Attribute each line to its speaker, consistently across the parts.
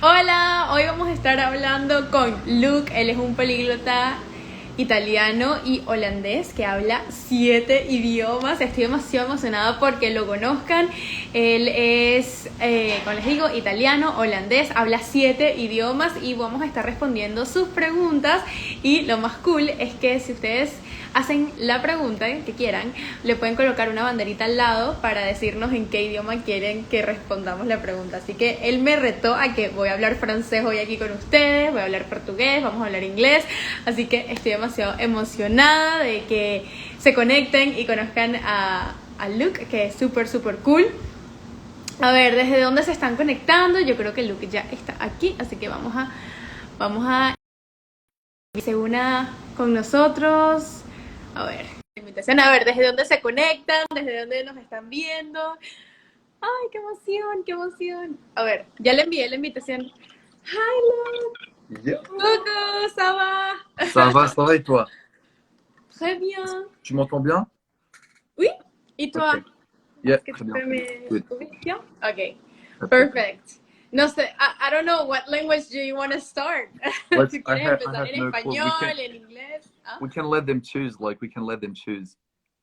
Speaker 1: Hola, hoy vamos a estar hablando con Luke. Él es un políglota italiano y holandés que habla 7 idiomas. Estoy demasiado emocionada porque lo conozcan. Él es, como les digo, italiano, holandés, habla 7 idiomas y vamos a estar respondiendo sus preguntas. Y lo más cool es que si ustedes hacen la pregunta que quieran, le pueden colocar una banderita al lado para decirnos en qué idioma quieren que respondamos la pregunta. Así que él me retó a que voy a hablar francés hoy aquí con ustedes, voy a hablar portugués, vamos a hablar inglés, así que estoy demasiado emocionada de que se conecten y conozcan a Luke, que es súper cool. A ver, ¿desde dónde se están conectando? Yo creo que Luke ya está aquí, así que vamos a que se una con nosotros. A ver, invitación, a ver, ¿desde dónde se conectan? ¿Desde dónde nos están viendo? ¡Ay, qué emoción, qué emoción! A ver, ya le envié la invitación. Hi, Luke.
Speaker 2: Yeah.
Speaker 1: Coucou, ça va?
Speaker 2: Ça va et toi?
Speaker 1: Très bien.
Speaker 2: Tu m'entends bien?
Speaker 1: Oui, et
Speaker 2: Ok.
Speaker 1: toi?
Speaker 2: Yeah,
Speaker 1: Est-ce que
Speaker 2: très
Speaker 1: tu
Speaker 2: bien.
Speaker 1: peux
Speaker 2: Good.
Speaker 1: m'ouvrir bien? Ok,
Speaker 2: Perfect.
Speaker 1: perfect. No sé, I don't know, what language do you want to start?
Speaker 2: Let's.
Speaker 1: ¿Tú quieres
Speaker 2: I
Speaker 1: empezar
Speaker 2: have
Speaker 1: en
Speaker 2: no clue.
Speaker 1: español, en inglés? ¿Ah?
Speaker 2: We can let them choose. Like we can let them choose.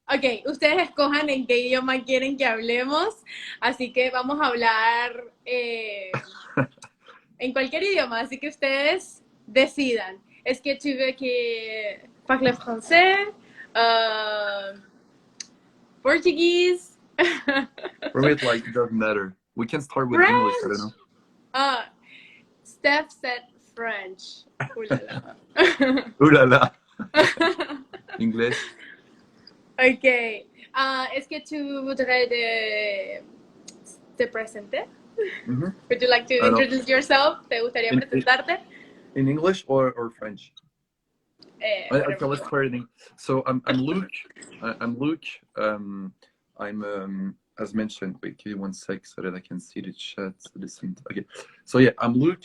Speaker 1: Ok, ustedes escojan en qué idioma quieren que hablemos, así que vamos a hablar en cualquier idioma, así que ustedes decidan. Est-ce que tu veux que parle français, portuguese,
Speaker 2: For me, it doesn't matter. We can start with English. I don't
Speaker 1: French?
Speaker 2: know.
Speaker 1: Ah, Steph said French. Ooh la la.
Speaker 2: Ooh la la. English.
Speaker 1: Ok. Est-ce que tu voudrais te presenter?
Speaker 2: Mm-hmm.
Speaker 1: Would you like to
Speaker 2: I don't.
Speaker 1: introduce yourself? ¿Te gustaría
Speaker 2: In, in
Speaker 1: presentarte?
Speaker 2: in English or French? Okay,
Speaker 1: Whatever you
Speaker 2: let's
Speaker 1: want.
Speaker 2: start in English. So I'm Luke. I'm Luke. I'm as mentioned. Wait, give me 1 sec so that I can see the chat at the same time. Okay. So yeah, I'm Luke.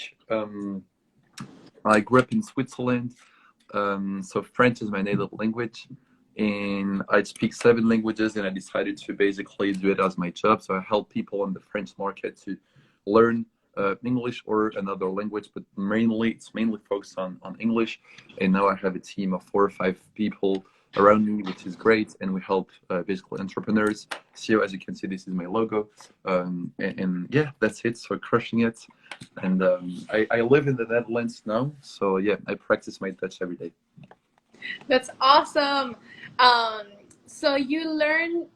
Speaker 2: I grew up in Switzerland. So French is my native language, and I speak 7 languages. And I decided to basically do it as my job. So I help people on the French market to learn English or another language, but it's mainly focused on English. And now I have a team of 4 or 5 people around me, which is great. And we help basically entrepreneurs. So as you can see, this is my logo. And yeah, that's it. So crushing it. And I live in the Netherlands now. So yeah, I practice my Dutch every day.
Speaker 1: That's awesome. Um, so you learn.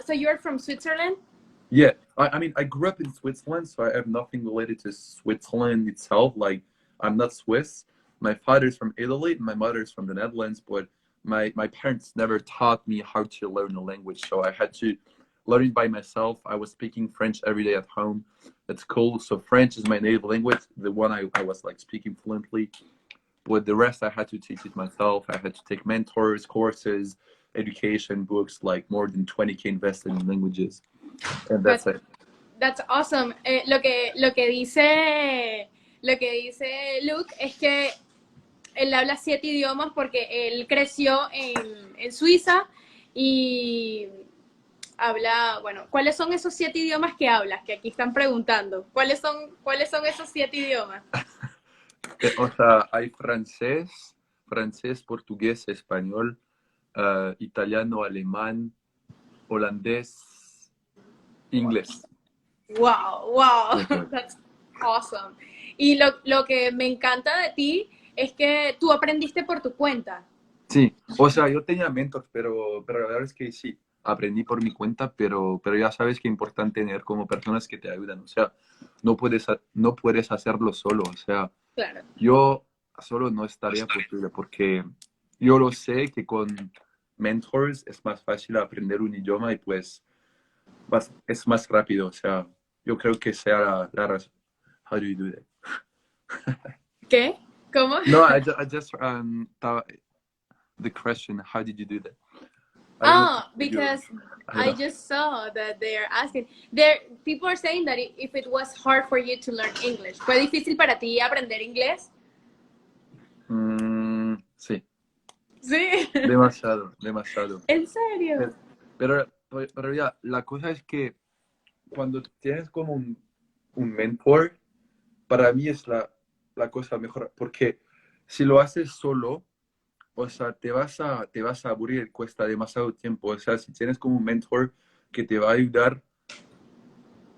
Speaker 1: So you're from Switzerland.
Speaker 2: Yeah, I mean, I grew up in Switzerland, so I have nothing related to Switzerland itself. Like, I'm not Swiss. My father's from Italy, and my mother's from the Netherlands, but my parents never taught me how to learn a language, so I had to learn it by myself. I was speaking French every day at home. That's cool. So French is my native language, the one I was like speaking fluently. But the rest, I had to teach it myself. I had to take mentors, courses, education, books, like more than 20K invested in languages. And
Speaker 1: That,
Speaker 2: that's it.
Speaker 1: that's awesome. Lo que dice Luke es que él habla 7 idiomas porque él creció en Suiza y habla, bueno, ¿cuáles son esos 7 idiomas que hablas? Que aquí están preguntando. ¿Cuáles son esos 7 idiomas?
Speaker 2: O sea, hay francés, portugués, español, italiano, alemán, holandés, inglés.
Speaker 1: Wow, wow,
Speaker 2: Ujú.
Speaker 1: that's awesome. Y lo que me encanta de ti es que tú aprendiste por tu cuenta.
Speaker 2: Sí, o sea, yo tenía mentors, pero la verdad es que sí, aprendí por mi cuenta, pero ya sabes que es importante tener como personas que te ayudan. O sea, no puedes hacerlo solo. O sea,
Speaker 1: Claro.
Speaker 2: yo solo no estaría posible porque yo lo sé que con mentors es más fácil aprender un idioma y pues es más rápido. O sea, yo creo que sea la razón. How do you do that?
Speaker 1: ¿Qué? ¿Cómo?
Speaker 2: No, I just thought the question, how did you do that? I don't know
Speaker 1: Ah,
Speaker 2: if you,
Speaker 1: because
Speaker 2: I don't
Speaker 1: I
Speaker 2: know.
Speaker 1: just saw that they are asking. There, people are saying that if it was hard for you to learn English, ¿fue difícil para ti aprender inglés?
Speaker 2: Sí,
Speaker 1: Sí.
Speaker 2: demasiado, demasiado.
Speaker 1: ¿En serio?
Speaker 2: Pero, pero ya, la cosa es que cuando tienes como un mentor, para mí es la cosa mejor, porque si lo haces solo, o sea, te vas a aburrir, cuesta demasiado tiempo. O sea, si tienes como un mentor que te va a ayudar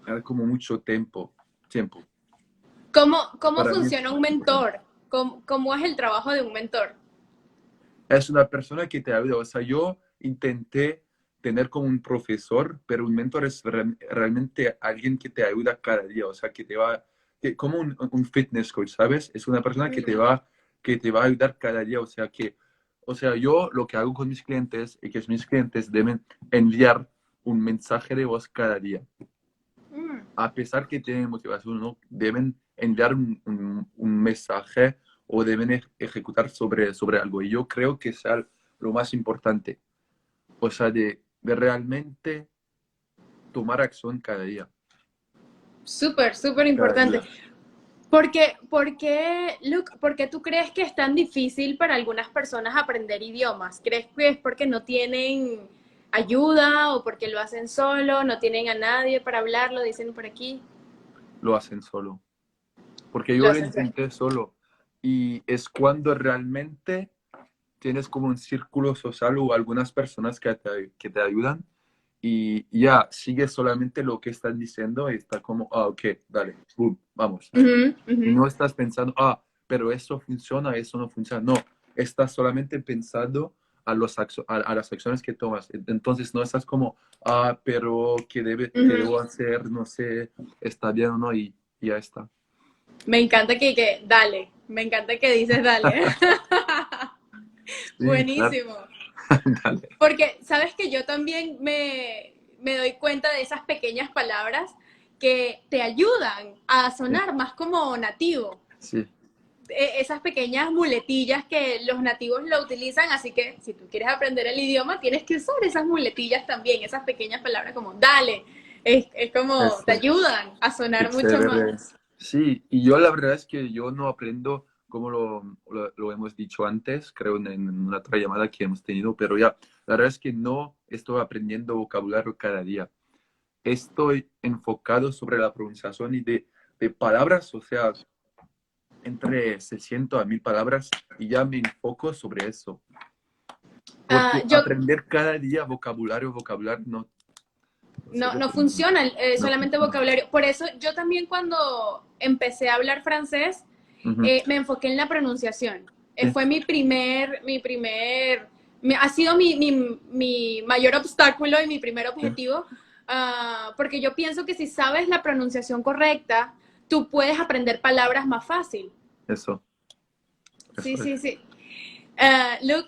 Speaker 2: a dar como mucho tiempo.
Speaker 1: ¿Cómo
Speaker 2: Para mí es
Speaker 1: funciona un
Speaker 2: más importante.
Speaker 1: mentor? ¿Cómo es el trabajo de un mentor?
Speaker 2: Es una persona que te ayuda. O sea, yo intenté tener como un profesor, pero un mentor es realmente alguien que te ayuda cada día. O sea, que te va, como un fitness coach, ¿sabes? Es una persona que te va a ayudar cada día. O sea, yo lo que hago con mis clientes es que mis clientes deben enviar un mensaje de voz cada día.
Speaker 1: Mm.
Speaker 2: A pesar que tienen motivación, ¿no? Deben enviar un mensaje o deben ejecutar sobre algo. Y yo creo que es lo más importante. O sea, de realmente tomar acción cada día.
Speaker 1: Súper, súper
Speaker 2: Cada
Speaker 1: importante.
Speaker 2: día.
Speaker 1: Luke, por qué tú crees que es tan difícil para algunas personas aprender idiomas? ¿Crees que es porque no tienen ayuda o porque lo hacen solo, no tienen a nadie para hablarlo, dicen por aquí?
Speaker 2: Lo hacen solo. Porque
Speaker 1: Lo
Speaker 2: yo lo
Speaker 1: hacen solo.
Speaker 2: intenté solo. Y es cuando realmente tienes como un círculo social o algunas personas que te ayudan y ya sigues solamente lo que están diciendo y está como, ah, ok, dale, boom, vamos.
Speaker 1: Ujú,
Speaker 2: Y
Speaker 1: ujú.
Speaker 2: no estás pensando, ah, pero eso funciona, eso no funciona. No, estás solamente pensando a las acciones que tomas. Entonces no estás como, ah, pero qué
Speaker 1: Ujú.
Speaker 2: debo hacer? No sé, está bien o no, y ya está.
Speaker 1: Me encanta dale, me encanta que dices dale.
Speaker 2: Sí, claro,
Speaker 1: Buenísimo.
Speaker 2: dale.
Speaker 1: Porque, sabes que yo también me doy cuenta de esas pequeñas palabras que te ayudan a
Speaker 2: Sí,
Speaker 1: sonar más como nativo.
Speaker 2: sí,
Speaker 1: Esas pequeñas muletillas que los nativos lo utilizan, así que si tú quieres aprender el idioma, tienes que usar esas muletillas también, esas pequeñas palabras como dale. Es como, te
Speaker 2: eso.
Speaker 1: ayudan a
Speaker 2: Qué
Speaker 1: sonar mucho
Speaker 2: chévere.
Speaker 1: más.
Speaker 2: Sí, y yo la verdad es que yo no aprendo como lo hemos dicho antes, creo en una otra llamada que hemos tenido, pero ya, la verdad es que no estoy aprendiendo vocabulario cada día. Estoy enfocado sobre la pronunciación y de palabras, o sea, entre 600 a 1000 palabras, y ya me enfoco sobre eso.
Speaker 1: Ah,
Speaker 2: Porque
Speaker 1: yo
Speaker 2: aprender cada día vocabulario, no, en serio
Speaker 1: no
Speaker 2: que no,
Speaker 1: funciona
Speaker 2: no
Speaker 1: solamente
Speaker 2: funciona.
Speaker 1: vocabulario. Por eso yo también cuando empecé a hablar francés,
Speaker 2: Ujú,
Speaker 1: me enfoqué en la pronunciación.
Speaker 2: sí,
Speaker 1: Fue ha sido mi mayor obstáculo y mi primer
Speaker 2: sí,
Speaker 1: objetivo, porque yo pienso que si sabes la pronunciación correcta, tú puedes aprender palabras más fácil.
Speaker 2: eso,
Speaker 1: Sí,
Speaker 2: eso es.
Speaker 1: sí, sí. Look,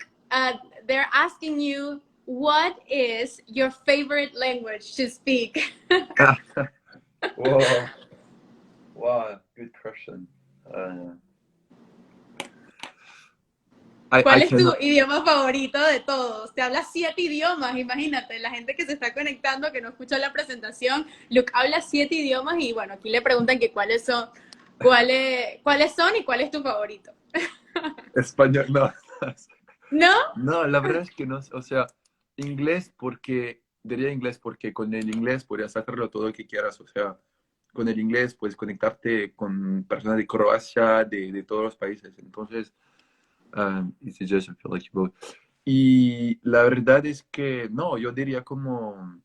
Speaker 1: they're asking you, what is your favorite language to speak?
Speaker 2: Wow. Wow, good question. Uh, I
Speaker 1: ¿Cuál es tu
Speaker 2: cannot.
Speaker 1: idioma favorito de todos? Te hablas 7 idiomas, imagínate, la gente que se está conectando, que no escuchó la presentación, Luke habla 7 idiomas y bueno, aquí le preguntan que cuáles son y cuál es tu favorito.
Speaker 2: Español, no.
Speaker 1: ¿No?
Speaker 2: No, la verdad es que no. O sea, diría inglés porque con el inglés podrías hacerlo todo lo que quieras. O sea, con el inglés puedes conectarte con personas de Croacia, de todos los países. Entonces, it's just I feel like you both. Y la verdad es que no, yo diría como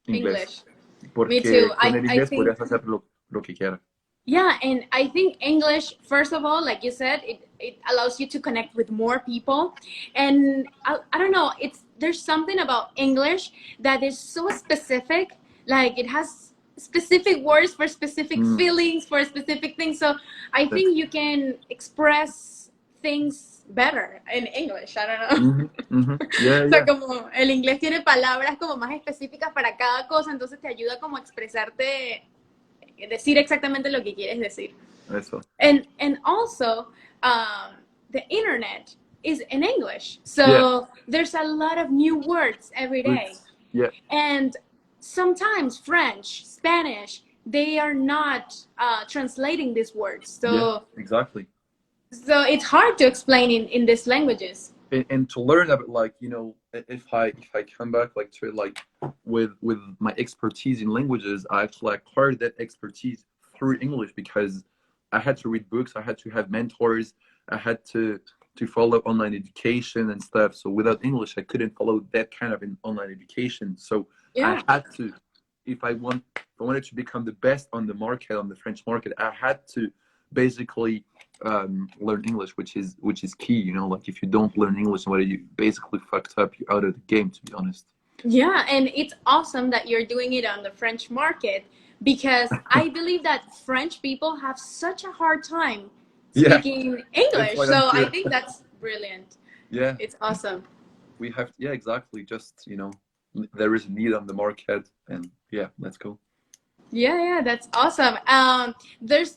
Speaker 2: inglés,
Speaker 1: English. Me too.
Speaker 2: porque con el
Speaker 1: I
Speaker 2: inglés
Speaker 1: think
Speaker 2: podrías hacer lo que quieras.
Speaker 1: Yeah, and I think English, first of all, like you said, it allows you to connect with more people. And I don't know, there's something about English that is so specific. Like it has specific words for specific
Speaker 2: Mm,
Speaker 1: feelings, for specific things. So I
Speaker 2: that's,
Speaker 1: think you can express things better in English. I don't know.
Speaker 2: mhm, mhm. Yeah,
Speaker 1: O sea,
Speaker 2: yeah,
Speaker 1: como el inglés tiene palabras como más específicas para cada cosa, entonces te ayuda como a expresarte, decir exactamente lo que quieres decir.
Speaker 2: eso.
Speaker 1: And also, the internet is in English,
Speaker 2: Yeah,
Speaker 1: so there's a lot of new words every day.
Speaker 2: it's, yeah,
Speaker 1: And sometimes French, Spanish, they are not translating these words,
Speaker 2: yeah,
Speaker 1: so
Speaker 2: exactly.
Speaker 1: it's hard to explain in these languages.
Speaker 2: And to learn about like if I come back like to like with my expertise in languages, I actually acquired that expertise through English because I had to read books, I had to have mentors, I had to follow online education and stuff. So without English, I couldn't follow that kind of an online education. So I
Speaker 1: Yeah.
Speaker 2: had to, if I wanted to become the best on the market, on the French market, I had to basically learn English, which is key. You know, like if you don't learn English, what you basically fucked up, you're out of the game, to be honest.
Speaker 1: Yeah, and it's awesome that you're doing it on the French market because I believe that French people have such a hard time
Speaker 2: Yeah,
Speaker 1: speaking
Speaker 2: that's
Speaker 1: English.
Speaker 2: why I'm
Speaker 1: So I
Speaker 2: here.
Speaker 1: think that's brilliant.
Speaker 2: Yeah,
Speaker 1: It's awesome.
Speaker 2: we have. Yeah, exactly. Just there is a need on the market, and yeah, let's go.
Speaker 1: Yeah, yeah, that's awesome. There's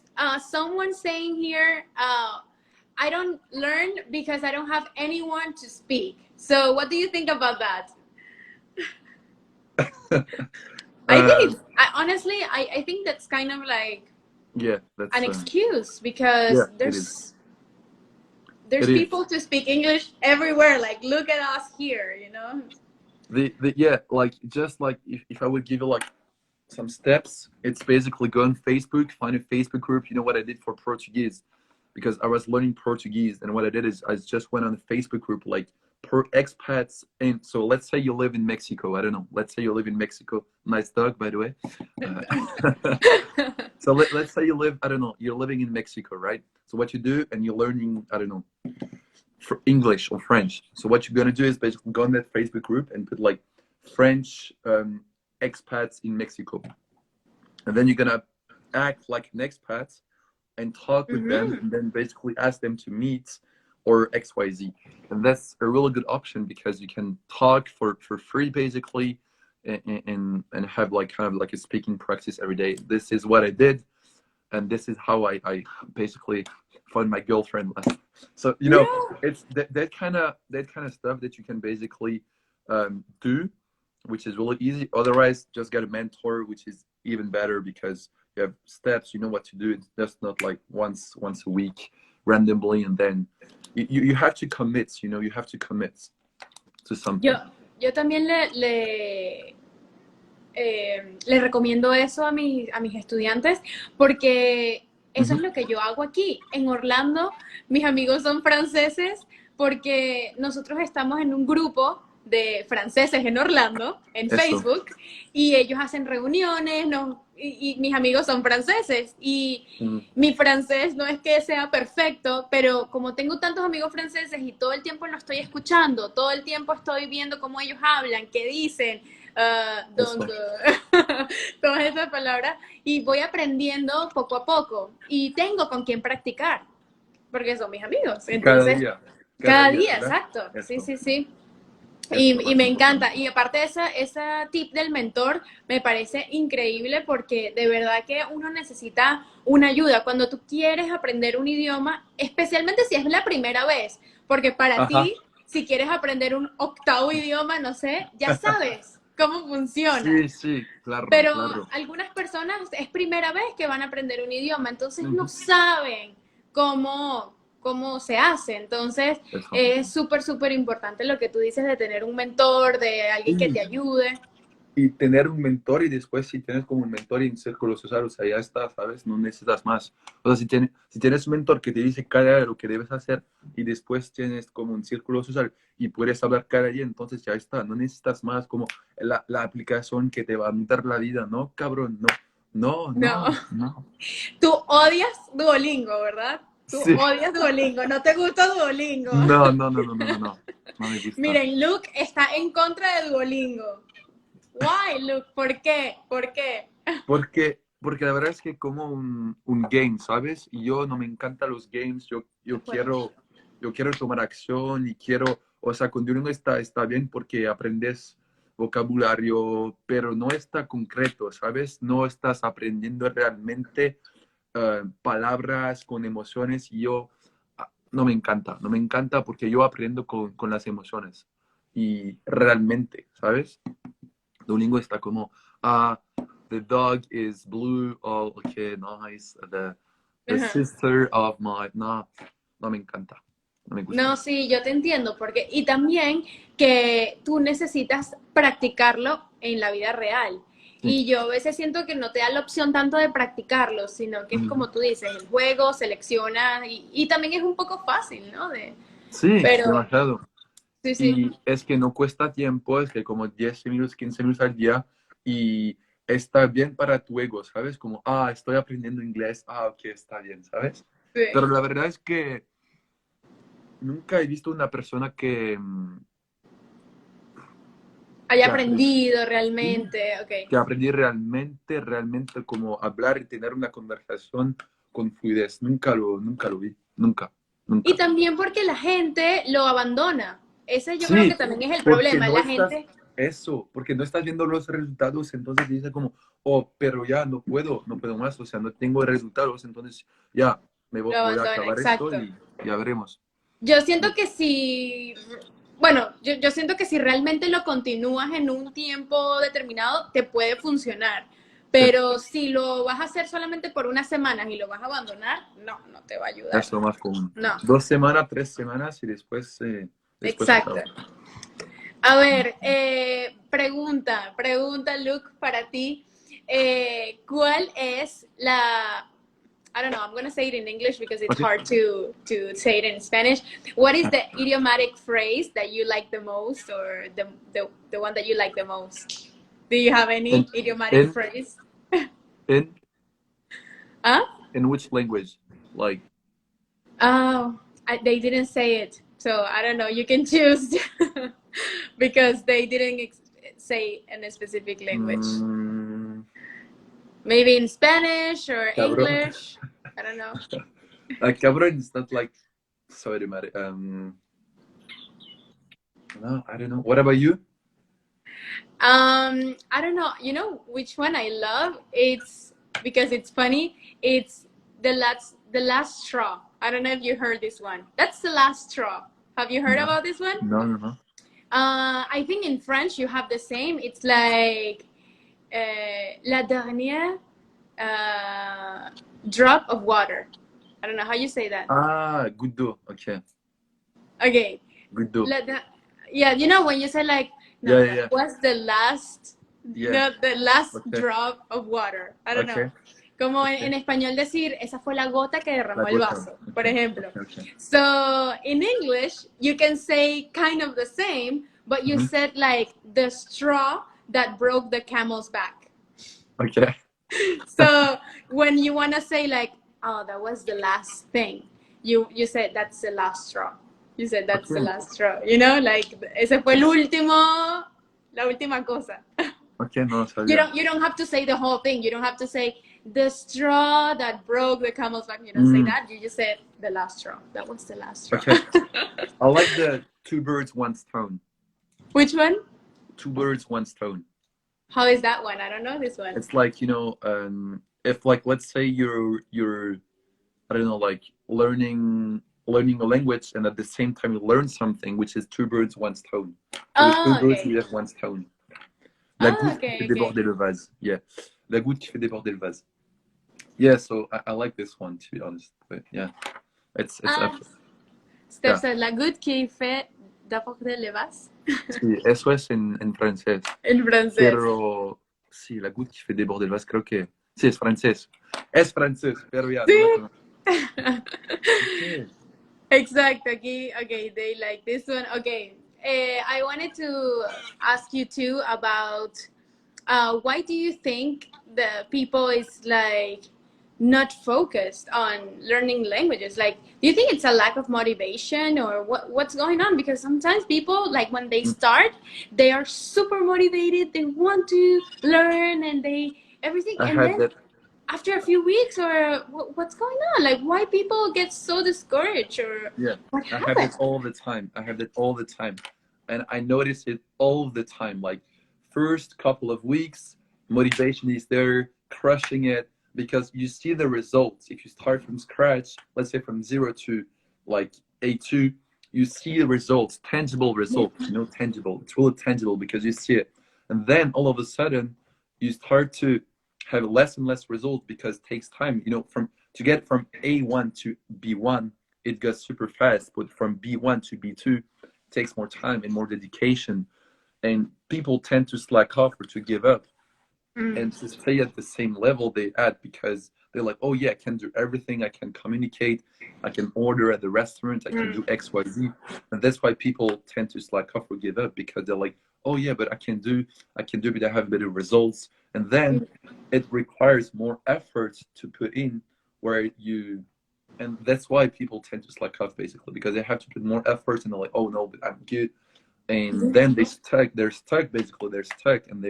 Speaker 1: someone saying here, I don't learn because I don't have anyone to speak. So what do you think about that? I think
Speaker 2: um,
Speaker 1: it's, honestly, I think that's kind of like
Speaker 2: yeah,
Speaker 1: an
Speaker 2: that's
Speaker 1: excuse
Speaker 2: yeah,
Speaker 1: because
Speaker 2: it is.
Speaker 1: there's
Speaker 2: It is.
Speaker 1: people to speak English everywhere. Like, look at us here, you know?
Speaker 2: The yeah, like just like if I would give you like some steps, it's basically go on Facebook, find a Facebook group. You know what I did for Portuguese, because I was learning Portuguese, and what I did is I just went on a Facebook group like per expats. And so let's say you live in Mexico. I don't know. Let's say you live in Mexico. Nice dog, by the way. So let's say you live. I don't know. You're living in Mexico, right? So what you do, and you're learning. I don't know. For English or French. So what you're gonna do is basically go on that Facebook group and put like French expats in Mexico, and then you're gonna act like an expat and talk with them,
Speaker 1: Hmm.
Speaker 2: and then basically ask them to meet or XYZ. And that's a really good option because you can talk for free basically, and have like kind of like a speaking practice every day. This is what I did, and this is how I basically found my girlfriend last. So
Speaker 1: Yeah.
Speaker 2: it's that kind of stuff that you can basically do, which is really easy. Otherwise, just get a mentor, which is even better because you have steps. You know what to do. It's just not like once a week randomly, and then you have to commit. You have to commit to
Speaker 1: Yo,
Speaker 2: something.
Speaker 1: yo también le recomiendo eso a mis estudiantes porque eso es
Speaker 2: Hmm.
Speaker 1: lo que yo hago aquí. En Orlando, mis amigos son franceses porque nosotros estamos en un grupo de franceses en Orlando, en
Speaker 2: Eso.
Speaker 1: Facebook, y ellos hacen reuniones, y mis amigos son franceses. Y
Speaker 2: Mm.
Speaker 1: mi francés no es que sea perfecto, pero como tengo tantos amigos franceses y todo el tiempo lo estoy escuchando, todo el tiempo estoy viendo cómo ellos hablan, qué dicen,
Speaker 2: Eso.
Speaker 1: todas esas palabras, y voy aprendiendo poco a poco. Y tengo con quién practicar, porque son mis amigos.
Speaker 2: Cada
Speaker 1: Entonces,
Speaker 2: día. Cada
Speaker 1: cada
Speaker 2: día,
Speaker 1: día,
Speaker 2: ¿verdad?
Speaker 1: exacto. Sí,
Speaker 2: Eso.
Speaker 1: sí, sí.
Speaker 2: Es lo
Speaker 1: Y
Speaker 2: más
Speaker 1: me
Speaker 2: importante.
Speaker 1: encanta. Y aparte de esa tip del mentor, me parece increíble porque de verdad que uno necesita una ayuda cuando tú quieres aprender un idioma, especialmente si es la primera vez, porque para
Speaker 2: Ajá.
Speaker 1: ti, si quieres aprender un octavo idioma, no sé, ya sabes cómo funciona.
Speaker 2: Sí, sí, claro,
Speaker 1: Pero
Speaker 2: claro.
Speaker 1: algunas personas es primera vez que van a aprender un idioma, entonces no
Speaker 2: Ujú.
Speaker 1: saben cómo se hace. Entonces
Speaker 2: Eso.
Speaker 1: es súper, súper importante lo que tú dices de tener un mentor, de alguien que te
Speaker 2: Y,
Speaker 1: ayude.
Speaker 2: y tener un mentor y después si tienes como un mentor y en círculo social, o sea, ya está, ¿sabes? No necesitas más. O sea, si tienes un mentor que te dice cada día lo que debes hacer y después tienes como un círculo social y puedes hablar cada día, entonces ya está. No necesitas más como la aplicación que te va a dar la vida, ¿no, cabrón? No, no,
Speaker 1: No,
Speaker 2: no, no.
Speaker 1: tú odias Duolingo, ¿verdad? Tú
Speaker 2: Sí.
Speaker 1: odias Duolingo, no te gusta Duolingo.
Speaker 2: No, no, no, no, no, no, no. No me gusta.
Speaker 1: Miren, Luke está en contra de Duolingo. Why, Luke? ¿Por qué? ¿Por qué?
Speaker 2: Porque la verdad es que como un game, ¿sabes? Y yo no me encantan los games, yo
Speaker 1: Los juegos.
Speaker 2: quiero tomar acción y quiero, o sea, con Duolingo está bien porque aprendes vocabulario, pero no está concreto, ¿sabes? No estás aprendiendo realmente palabras con emociones y no me encanta porque yo aprendo con las emociones y realmente, ¿sabes? Duolingo está como, the dog is blue. Oh, okay, nice. The
Speaker 1: Ajá.
Speaker 2: sister of my. No, no me encanta. No me gusta.
Speaker 1: No, sí, yo te entiendo, porque, y también que tú necesitas practicarlo en la vida real. Y yo a veces siento que no te da la opción tanto de practicarlo, sino que es
Speaker 2: Mm.
Speaker 1: como tú dices, el juego, selecciona y también es un poco fácil, ¿no?
Speaker 2: Sí,
Speaker 1: Pero
Speaker 2: demasiado.
Speaker 1: sí, sí.
Speaker 2: Y es que no cuesta tiempo, es que como 10 minutos, 15 minutos al día y está bien para tu ego, ¿sabes? Como, estoy aprendiendo inglés, ok, está bien, ¿sabes? Pero
Speaker 1: Sí.
Speaker 2: la verdad es que nunca he visto una persona
Speaker 1: Haya
Speaker 2: que, aprendí,
Speaker 1: aprendido realmente, ok.
Speaker 2: que aprendí realmente como hablar y tener una conversación con fluidez. Nunca lo vi, nunca,
Speaker 1: Y
Speaker 2: nunca.
Speaker 1: también porque la gente lo abandona. Ese yo creo que
Speaker 2: Sí,
Speaker 1: también es el
Speaker 2: porque
Speaker 1: problema.
Speaker 2: no
Speaker 1: La
Speaker 2: estás,
Speaker 1: gente
Speaker 2: eso, porque no estás viendo los resultados, entonces dice como, oh, pero ya no puedo más, o sea, no tengo resultados, entonces ya
Speaker 1: lo
Speaker 2: voy a
Speaker 1: abandona,
Speaker 2: acabar esto
Speaker 1: exacto.
Speaker 2: y ya veremos.
Speaker 1: Yo siento que si, bueno, yo siento que si realmente lo continúas en un tiempo determinado, te puede funcionar.
Speaker 2: Sí,
Speaker 1: Pero si lo vas a hacer solamente por unas semanas y lo vas a abandonar, no, no te va a ayudar.
Speaker 2: es lo más común.
Speaker 1: No,
Speaker 2: 2 semanas, 3 semanas y después
Speaker 1: exacto.
Speaker 2: acabo.
Speaker 1: A ver, pregunta, Luke, para ti. ¿Cuál es la I don't know, I'm going to say it in English because it's
Speaker 2: Ok.
Speaker 1: hard to say it in Spanish. What is the idiomatic phrase that you like the most or the one that you like the most? Do you have
Speaker 2: In,
Speaker 1: any idiomatic
Speaker 2: in,
Speaker 1: phrase?
Speaker 2: in,
Speaker 1: Huh?
Speaker 2: in which language? Like,
Speaker 1: Oh, they didn't say it. So I don't know. You can choose because they didn't say in a specific language.
Speaker 2: mm,
Speaker 1: Maybe in Spanish or
Speaker 2: cabrón.
Speaker 1: English. I don't know.
Speaker 2: Cabrón is not like, sorry, Mari. No, I don't know. What about you?
Speaker 1: I don't know. You know which one I love? It's because it's funny. It's the last straw. I don't know if you heard this one. That's the last straw. Have you heard
Speaker 2: No,
Speaker 1: about this one?
Speaker 2: no, no, no.
Speaker 1: I think in French you have the same. It's like la dernière drop of water. I don't know how you say that.
Speaker 2: Goutte. Okay,
Speaker 1: Okay.
Speaker 2: goutte.
Speaker 1: La, the, yeah, you know when you say like,
Speaker 2: Yeah,
Speaker 1: no,
Speaker 2: yeah,
Speaker 1: that
Speaker 2: yeah.
Speaker 1: was the last,
Speaker 2: Yeah.
Speaker 1: the last
Speaker 2: Okay,
Speaker 1: drop of water. I don't know.
Speaker 2: okay,
Speaker 1: Como
Speaker 2: okay.
Speaker 1: en español decir, esa fue la gota que
Speaker 2: La
Speaker 1: derramó el
Speaker 2: gota.
Speaker 1: vaso, por
Speaker 2: Okay,
Speaker 1: ejemplo.
Speaker 2: okay, okay.
Speaker 1: So in English, you can say kind of the same, but you
Speaker 2: Mhm.
Speaker 1: said like the straw that broke the camel's back.
Speaker 2: Okay.
Speaker 1: So when you want to say like, oh, that was the last thing, you said that's the last straw. You said that's the
Speaker 2: Okay.
Speaker 1: last straw. You know, like ese fue el último, la última cosa.
Speaker 2: Okay, no lo
Speaker 1: You
Speaker 2: sabía.
Speaker 1: don't have to say the whole thing. You don't have to say the straw that broke the camel's back. You don't say
Speaker 2: Mm,
Speaker 1: that. You just said the last straw. That was the last straw.
Speaker 2: okay. I like the two birds, one stone.
Speaker 1: Which one?
Speaker 2: Two birds, one stone.
Speaker 1: How is that one? I don't know this one.
Speaker 2: It's like, if like let's say you're I don't know, like learning a language and at the same time you learn something, which is two birds, one stone. So with two
Speaker 1: Oh,
Speaker 2: birds
Speaker 1: okay.
Speaker 2: you have one stone. La
Speaker 1: Oh,
Speaker 2: goutte qui fait
Speaker 1: okay, okay.
Speaker 2: déborder le vase. Yeah. La goutte qui fait déborder le vase. Yeah, so I like this one to be honest. But yeah, it's up.
Speaker 1: Ah,
Speaker 2: Yeah.
Speaker 1: Steps à la goutte qui fait d'apporter le vase.
Speaker 2: Sí, eso es en francés.
Speaker 1: En francés.
Speaker 2: Pero sí, la goutte qui fait déborder le vase, creo que sí, es francés. Es francés, pero ya, no la
Speaker 1: Sí.
Speaker 2: conozco. Okay.
Speaker 1: Exacto. Aquí, okay, they like this one. Okay. I wanted to ask you too about why do you think the people is like not focused on learning languages? Like, do you think it's a lack of motivation or what's going on? Because sometimes people, like when they
Speaker 2: Mm.
Speaker 1: start, they are super motivated. They want to learn and they everything,
Speaker 2: I
Speaker 1: and
Speaker 2: have
Speaker 1: then
Speaker 2: that.
Speaker 1: after a few weeks or what's going on? Like, why people get so discouraged or
Speaker 2: Yeah,
Speaker 1: what
Speaker 2: I have that
Speaker 1: happened?
Speaker 2: all the time. I have that all the time. And I notice it all the time. Like, first couple of weeks, motivation is there, crushing it, because you see the results. If you start from scratch, let's say from zero to like A2, you see the results, tangible results, tangible. It's really tangible because you see it. And then all of a sudden, you start to have less and less results because it takes time, from to get from A1 to B1 it goes super fast, but from B1 to B2 it takes more time and more dedication, and people tend to slack off or to give up.
Speaker 1: Mm.
Speaker 2: and to stay at the same level they at, because they're like, oh yeah, I can do everything, I can communicate, I can order at the restaurant, I can do
Speaker 1: Mm.
Speaker 2: XYZ. And that's why people tend to slack off or give up, because they're like, oh yeah, but I can do but I have better results. And then it requires more effort to put in, where you and that's why people tend to slack off, basically, because they have to put more effort and they're like, oh no, but I'm good. And then they're stuck, and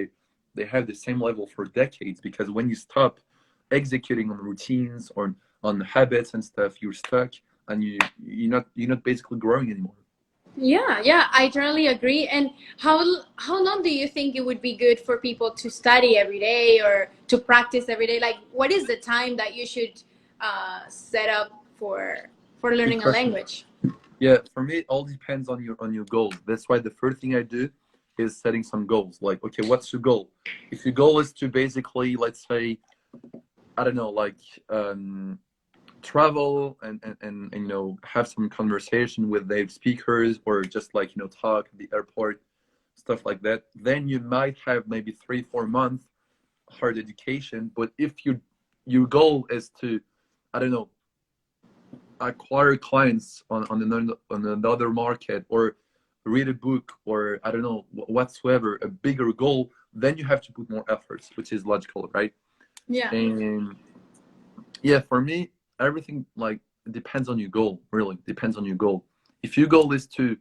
Speaker 2: they have the same level for decades, because when you stop executing on routines or on habits and stuff, you're stuck, and you're not basically growing anymore.
Speaker 1: Yeah, yeah, I totally agree. And how long do you think it would be good for people to study every day or to practice every day? Like, what is the time that you should set up for
Speaker 2: Good
Speaker 1: learning a
Speaker 2: question.
Speaker 1: language?
Speaker 2: Yeah, for me, it all depends on your goals. That's why the first thing I do is setting some goals. Like, okay, what's your goal? If your goal is to basically, let's say, I don't know, like travel and have some conversation with native speakers, or just like talk at the airport, stuff like that, then you might have maybe 3 4 months hard education. But if your goal is to, I don't know, acquire clients on another market, or read a book, or I don't know, whatsoever, a bigger goal, then you have to put more efforts, which is logical, right?
Speaker 1: Yeah.
Speaker 2: And yeah, for me, everything like depends on your goal. Really depends on your goal. If your goal is to,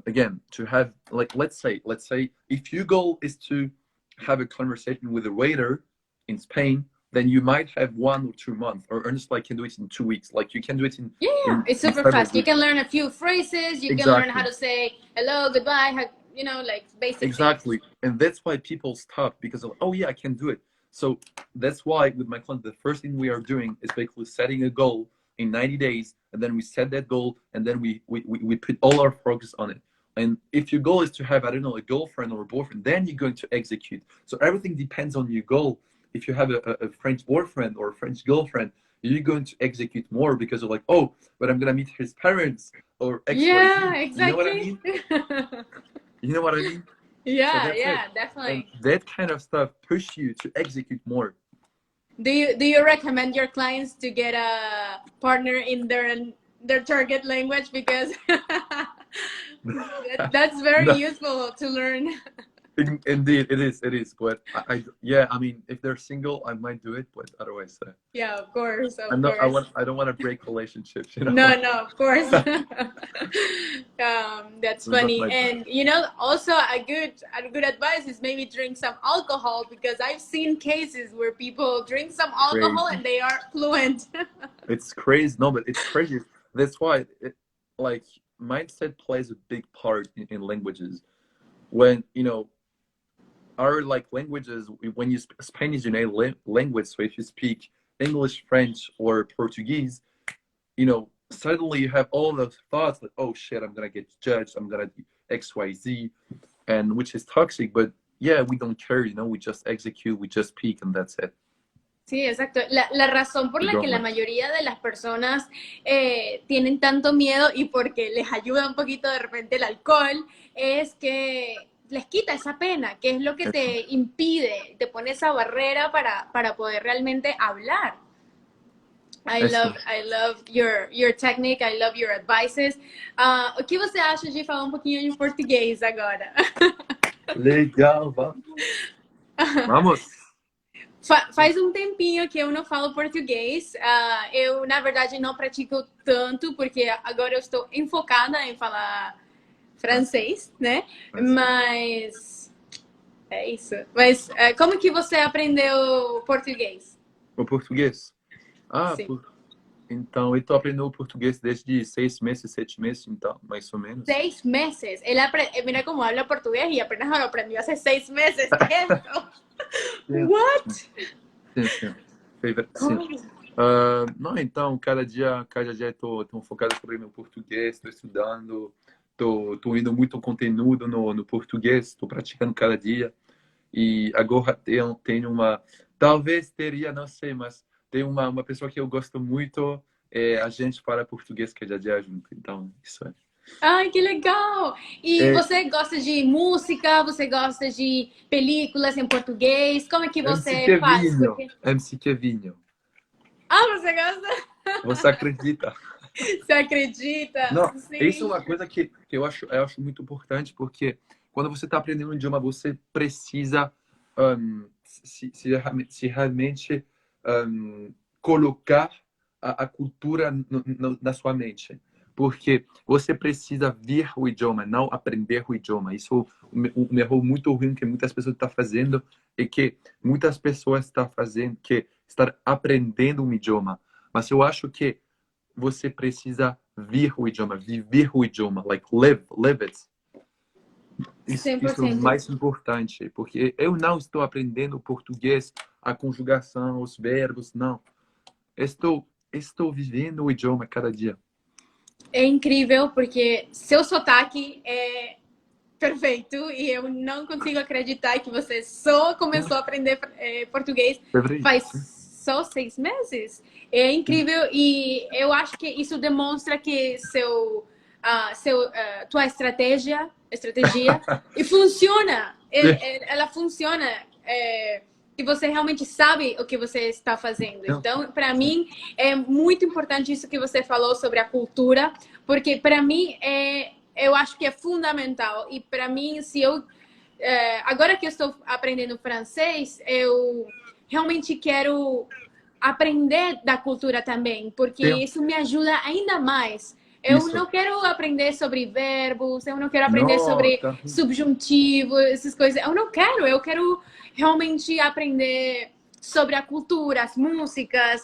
Speaker 2: again, to have, like, let's say if your goal is to have a conversation with a waiter in Spain, then you might have 1 or 2 months, or Ernest like can do it in 2 weeks. Like you can do it in
Speaker 1: Yeah, yeah,
Speaker 2: in,
Speaker 1: it's
Speaker 2: in
Speaker 1: super
Speaker 2: several
Speaker 1: fast. You
Speaker 2: weeks.
Speaker 1: can learn a few phrases. You can learn how
Speaker 2: Exactly.
Speaker 1: to say hello, goodbye, like basic things.
Speaker 2: Exactly. And that's why people stop, because of, oh yeah, I can do it. So that's why with my client, the first thing we are doing is basically setting a goal in 90 days. And then we set that goal, and then we put all our focus on it. And if your goal is to have, I don't know, a girlfriend or a boyfriend, then you're going to execute. So everything depends on your goal. If you have a French boyfriend or a French girlfriend, you're going to execute more, because you're like, oh, but I'm going to meet his parents or
Speaker 1: Yeah,
Speaker 2: XYZ. You know what I
Speaker 1: exactly.
Speaker 2: mean? You know what I mean? So
Speaker 1: Yeah,
Speaker 2: that's it.
Speaker 1: yeah,
Speaker 2: And
Speaker 1: definitely.
Speaker 2: that kind of stuff push you to execute more.
Speaker 1: Do you recommend your clients to get a partner in their target language because that's very
Speaker 2: No,
Speaker 1: useful to learn.
Speaker 2: indeed, it is. But yeah, I mean, if they're single, I might do it, but otherwise,
Speaker 1: Yeah, of course, of
Speaker 2: I'm not. I
Speaker 1: course.
Speaker 2: want. I don't want to break relationships.
Speaker 1: No, no, of course. That's
Speaker 2: It's not
Speaker 1: funny.
Speaker 2: my job.
Speaker 1: And also a good advice is maybe drink some alcohol, because I've seen cases where people drink some alcohol
Speaker 2: Crazy.
Speaker 1: and they are fluent.
Speaker 2: It's crazy. No, but it's crazy. That's why, like, mindset plays a big part in languages. When our like languages, when you Spanish is your native language, so if you speak English, French, or Portuguese, suddenly you have all those thoughts like, oh shit, I'm gonna get judged, I'm gonna do XYZ, and which is toxic. But yeah, we don't care, we just execute, we just speak, and that's it.
Speaker 1: Sí, exacto. La razón por
Speaker 2: We
Speaker 1: la que
Speaker 2: don't
Speaker 1: la
Speaker 2: like.
Speaker 1: mayoría de las personas tienen tanto miedo y porque les ayuda un poquito de repente el alcohol es que les quita esa pena, que es lo que
Speaker 2: Eso,
Speaker 1: te impide, te pone esa barrera para poder realmente hablar.
Speaker 2: eso.
Speaker 1: I love your technique, I love your advices. O que você acha de falar um pouquinho de português agora?
Speaker 2: Legal, vamos.
Speaker 1: Faz um tempinho que eu não falo português. Eu, na verdade, não pratico tanto, porque agora eu estou enfocada em falar
Speaker 2: Francês,
Speaker 1: francês, né?
Speaker 2: francês.
Speaker 1: Mas é isso. Mas como que você aprendeu português?
Speaker 2: O português. Ah,
Speaker 1: Sim.
Speaker 2: então, eu tô aprendendo o português desde 6 meses, 7 meses, então, mais ou menos.
Speaker 1: 6 meses. Mira cómo habla portugués y apenas lo aprendió hace 6 meses. ¿Qué es esto?
Speaker 2: Sim,
Speaker 1: What?
Speaker 2: sim, sim. Sim.
Speaker 1: ¿Cómo?
Speaker 2: Não, então, cada dia tô focado sobre meu português, estou estudando, tô indo muito conteúdo no português, estou praticando cada dia. E agora tenho talvez teria, não sei, mas tem uma pessoa que eu gosto muito, a gente fala português cada dia junto, então, isso é.
Speaker 1: Ai, que legal! E
Speaker 2: É,
Speaker 1: você gosta de música? Você gosta de películas em português? Como é que
Speaker 2: MC
Speaker 1: você faz?
Speaker 2: Kevinho,
Speaker 1: Porque...
Speaker 2: MC Kevinho.
Speaker 1: Ah, você gosta?
Speaker 2: Você acredita?
Speaker 1: Você acredita?
Speaker 2: Não, isso é
Speaker 1: Sim.
Speaker 2: uma coisa que eu acho muito importante, porque quando você está aprendendo um idioma, você precisa se realmente colocar a cultura na sua mente. Porque você precisa ver o idioma, não aprender o idioma. Isso é um erro muito ruim que muitas pessoas estão fazendo e que muitas pessoas estão fazendo, que estão aprendendo um idioma. Mas eu acho que você precisa vir o idioma, viver o idioma, like live it. Isso é o
Speaker 1: 100%.
Speaker 2: mais importante, porque eu não estou aprendendo português, a conjugação, os verbos, não. Estou vivendo o idioma cada dia.
Speaker 1: É incrível porque seu sotaque é perfeito e eu não consigo acreditar que você só começou a aprender português
Speaker 2: Fevereiro,
Speaker 1: faz
Speaker 2: sim.
Speaker 1: só 6 meses. É incrível e eu acho que isso demonstra que tua estratégia e funciona. Ela funciona. Que você realmente sabe o que você está fazendo.
Speaker 2: Não,
Speaker 1: Então, para mim, é muito importante isso que você falou sobre a cultura, porque para mim eu acho que é fundamental. E para mim, se eu agora que eu estou aprendendo francês, eu realmente quero aprender da cultura também, porque
Speaker 2: sim.
Speaker 1: isso me ajuda ainda mais. Eu
Speaker 2: Isso.
Speaker 1: não quero aprender sobre verbos, eu não quero aprender
Speaker 2: Não,
Speaker 1: sobre
Speaker 2: tá.
Speaker 1: subjuntivo, essas coisas. Eu quero realmente aprender sobre a cultura, as músicas.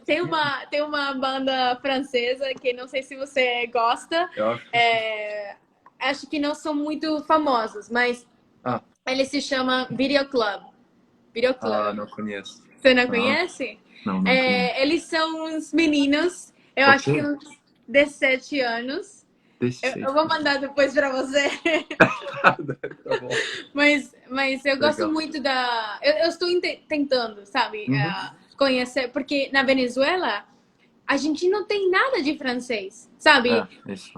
Speaker 1: Tem uma banda francesa que não sei se você gosta,
Speaker 2: Eu acho que sim.
Speaker 1: é, acho que não são muito famosos, mas
Speaker 2: Ah,
Speaker 1: ele se chama Video Club. Video Club.
Speaker 2: não conheço.
Speaker 1: Você não
Speaker 2: Não,
Speaker 1: conhece?
Speaker 2: não conheço.
Speaker 1: Eles são uns meninos, eu
Speaker 2: Ok,
Speaker 1: acho que uns 17 anos. Eu
Speaker 2: 16.
Speaker 1: vou mandar depois para você.
Speaker 2: Tá bom.
Speaker 1: Mas eu gosto
Speaker 2: Legal.
Speaker 1: muito da. Eu estou tentando, sabe?
Speaker 2: Uhum.
Speaker 1: Conhecer. Porque na Venezuela, a gente não tem nada de francês, sabe?
Speaker 2: Isso.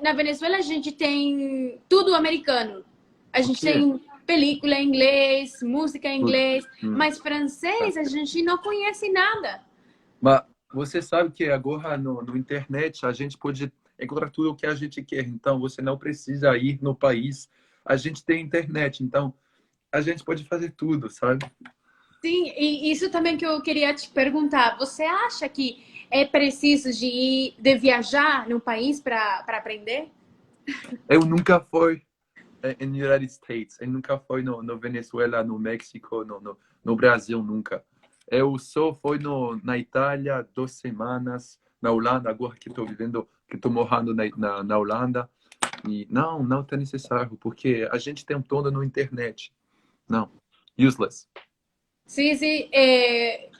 Speaker 1: Na Venezuela, a gente tem tudo americano. A
Speaker 2: O
Speaker 1: gente
Speaker 2: quê?
Speaker 1: tem película em inglês, música em
Speaker 2: Tudo.
Speaker 1: inglês, mas
Speaker 2: Tá.
Speaker 1: francês a gente não conhece nada.
Speaker 2: Mas você sabe que agora no internet a gente pode encontrar tudo o que a gente quer. Então você não precisa ir no país. A gente tem internet, então a gente pode fazer tudo, sabe?
Speaker 1: Sim, e isso também que eu queria te perguntar. Você acha que é preciso de viajar no país para aprender?
Speaker 2: Eu nunca fui em United States, eu nunca fui no Venezuela, no México, no Brasil, nunca. Eu só fui na Itália 2 semanas, na Holanda, agora que estou vivendo, que estou morando na Holanda. E não tá necessário, porque a gente tem todo no internet. Não, useless.
Speaker 1: Sí, sí,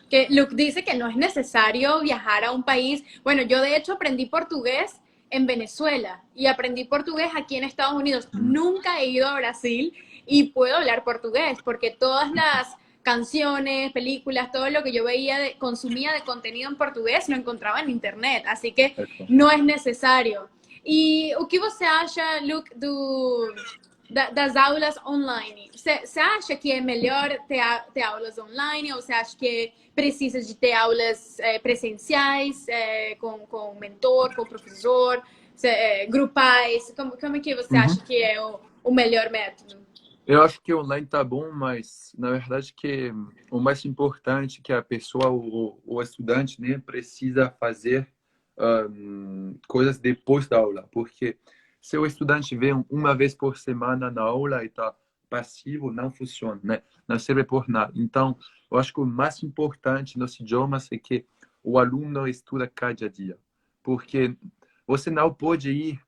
Speaker 1: que Luke dice que no es necesario viajar a un país. Bueno, yo de hecho aprendí portugués en Venezuela y aprendí portugués aquí en Estados Unidos.
Speaker 2: Hum,
Speaker 1: Nunca he ido a Brasil y puedo hablar portugués porque todas las canciones, películas, todo lo que yo veía, consumía de contenido en portugués lo encontraba en internet, así que
Speaker 2: é,
Speaker 1: no es necesario. E o que você acha, Luke, das aulas online? Você acha que é melhor ter aulas online ou você acha que precisa de ter aulas presenciais, com mentor, com professor, grupais? Como é que você
Speaker 2: uhum.
Speaker 1: acha que é o melhor método?
Speaker 2: Eu acho que online tá bom, mas na verdade que o mais importante que a pessoa, o estudante, né, precisa fazer coisas depois da aula, porque se o estudante vem uma vez por semana na aula e está passivo, não funciona, né? Não serve por nada. Então, eu acho que o mais importante nos idiomas é que o aluno estuda cada dia, porque você não pode ir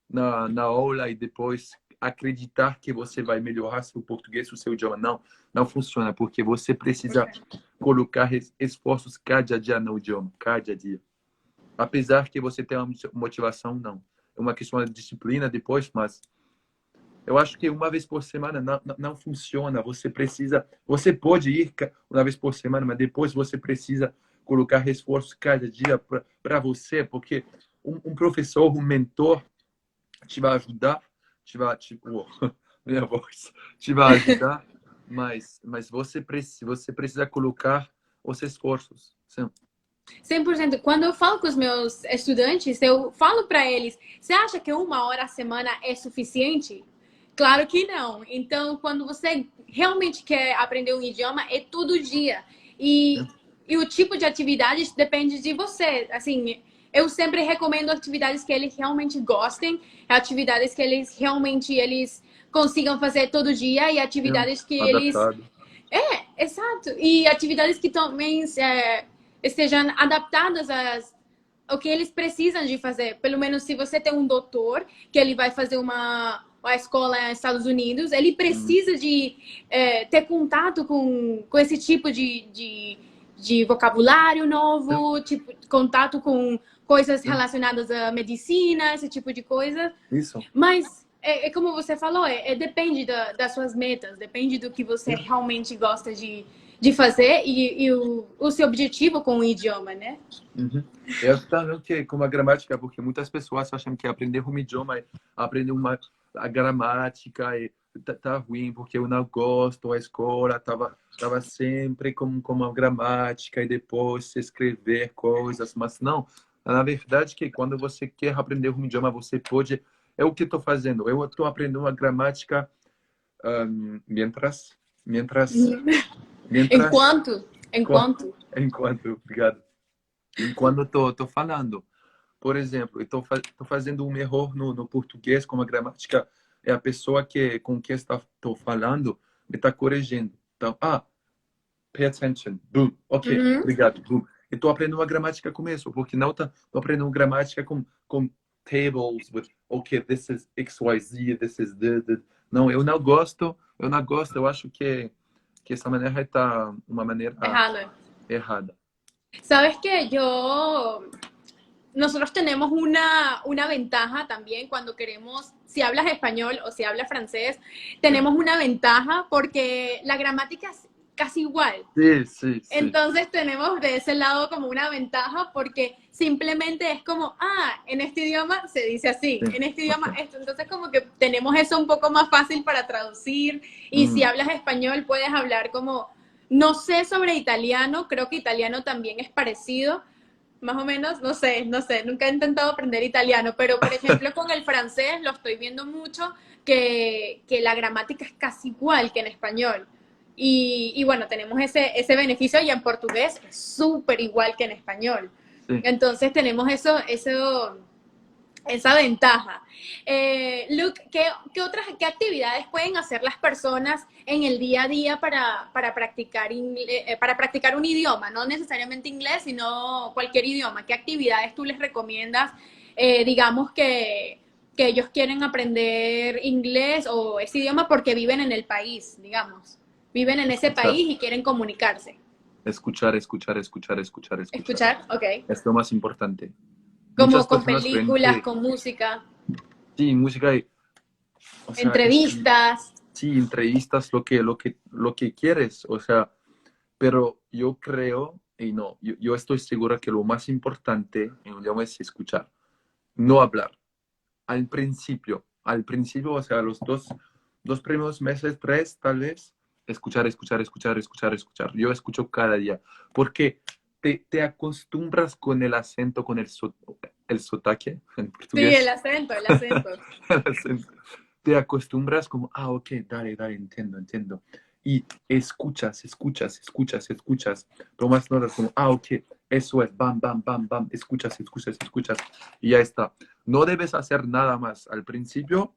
Speaker 2: na aula e depois acreditar que você vai melhorar seu português, o seu idioma. Não funciona, porque você precisa colocar esforços cada dia no idioma, cada dia. Apesar que você tenha uma motivação, não. É uma questão de disciplina depois, mas eu acho que uma vez por semana não funciona. Você pode ir uma vez por semana, mas depois você precisa colocar esforços cada dia para você, porque um professor, um mentor, te vai ajudar, minha voz, te vai ajudar, mas você precisa colocar os esforços. Sim.
Speaker 1: 100%. Quando eu falo com os meus estudantes, eu falo para eles: você acha que 1 hora a semana é suficiente? Claro que não. Então, quando você realmente quer aprender um idioma, é todo dia. E o tipo de atividades depende de você. Assim, eu sempre recomendo atividades que eles realmente gostem, atividades que eles consigam fazer todo dia e
Speaker 2: Sim.
Speaker 1: atividades que eles
Speaker 2: Adaptado.
Speaker 1: exato. E atividades que também estejam adaptadas ao que eles precisam de fazer. Pelo menos se você tem um doutor que ele vai fazer uma escola nos Estados Unidos, ele precisa de ter contato com esse tipo de vocabulário
Speaker 2: Sim.
Speaker 1: novo, tipo, contato com coisas relacionadas à medicina, esse tipo de coisa.
Speaker 2: Isso.
Speaker 1: Mas como você falou, depende das suas metas, depende do que você
Speaker 2: Sim.
Speaker 1: realmente gosta de fazer e o seu objetivo com o idioma, né?
Speaker 2: Uhum. Eu também que com a gramática, porque muitas pessoas acham que aprender um idioma é aprender a gramática e tá ruim porque eu não gosto, a escola tava sempre com a gramática e depois escrever coisas, mas não, na verdade que quando você quer aprender um idioma, você pode, é o que estou fazendo, eu estou aprendendo a gramática mientras, mientras, mientras,
Speaker 1: Enquanto, enquanto.
Speaker 2: enquanto, obrigado. Enquanto tô falando. Por exemplo, eu tô fazendo um erro no português, como a gramática é a pessoa com quem estou falando me está corrigindo. Então, pay attention, boom, ok,
Speaker 1: Uhum.
Speaker 2: obrigado, boom. E estou aprendendo a gramática com isso, porque não tô aprendendo gramática com tables, with, ok, this is X, Y, Z, this is the. Não, eu não gosto, eu acho que essa maneira está uma maneira
Speaker 1: Errado.
Speaker 2: errada.
Speaker 1: ¿Sabes qué? Nosotros tenemos una ventaja también cuando queremos, si hablas español o si hablas francés,
Speaker 2: Sim,
Speaker 1: tenemos una ventaja porque la gramática es casi igual.
Speaker 2: sim, sim, sim.
Speaker 1: Entonces tenemos de ese lado como una ventaja porque simplemente es como, en este idioma se dice así,
Speaker 2: Sim,
Speaker 1: en este idioma
Speaker 2: ok.
Speaker 1: esto. Entonces como que tenemos eso un poco más fácil para traducir y si hablas español puedes hablar como, no sé sobre italiano, creo que italiano también es parecido, más o menos, no sé, nunca he intentado aprender italiano, pero por ejemplo con el francés lo estoy viendo mucho que la gramática es casi igual que en español. Y bueno, tenemos ese beneficio y en portugués es súper igual que en español.
Speaker 2: Sim.
Speaker 1: Entonces tenemos esa ventaja. Luke, ¿qué actividades pueden hacer las personas en el día a día para practicar un idioma? No necesariamente inglés, sino cualquier idioma. ¿Qué actividades tú les recomiendas? Digamos que ellos quieren aprender inglés o ese idioma porque viven en el país, digamos. Viven en ese
Speaker 2: Escuchar,
Speaker 1: país y quieren comunicarse.
Speaker 2: escuchar, escuchar, escuchar, escuchar, escuchar.
Speaker 1: ¿Escuchar? Ok.
Speaker 2: Es lo más importante.
Speaker 1: Como
Speaker 2: Muchas
Speaker 1: con
Speaker 2: personas creen
Speaker 1: películas,
Speaker 2: que
Speaker 1: con música,
Speaker 2: sí, música, o sea,
Speaker 1: entrevistas.
Speaker 2: sí, entrevistas, lo que quieres, o sea, pero yo creo, y no, yo estoy segura que lo más importante en un idioma es escuchar, no hablar. Al principio, o sea, los dos primeros meses, tres tal vez, escuchar, escuchar, escuchar, escuchar, escuchar. Yo escucho cada día, porque te acostumbras con el acento, con el sotaque en
Speaker 1: Sí, el
Speaker 2: portugués.
Speaker 1: acento, el acento.
Speaker 2: El acento. Te acostumbras como, ok, dale, dale, entiendo, entiendo. Y escuchas, escuchas, escuchas, escuchas. Tomas notas como, ok, eso es, bam, bam, bam, bam. Escuchas, escuchas, escuchas. Y ya está. No debes hacer nada más. Al principio,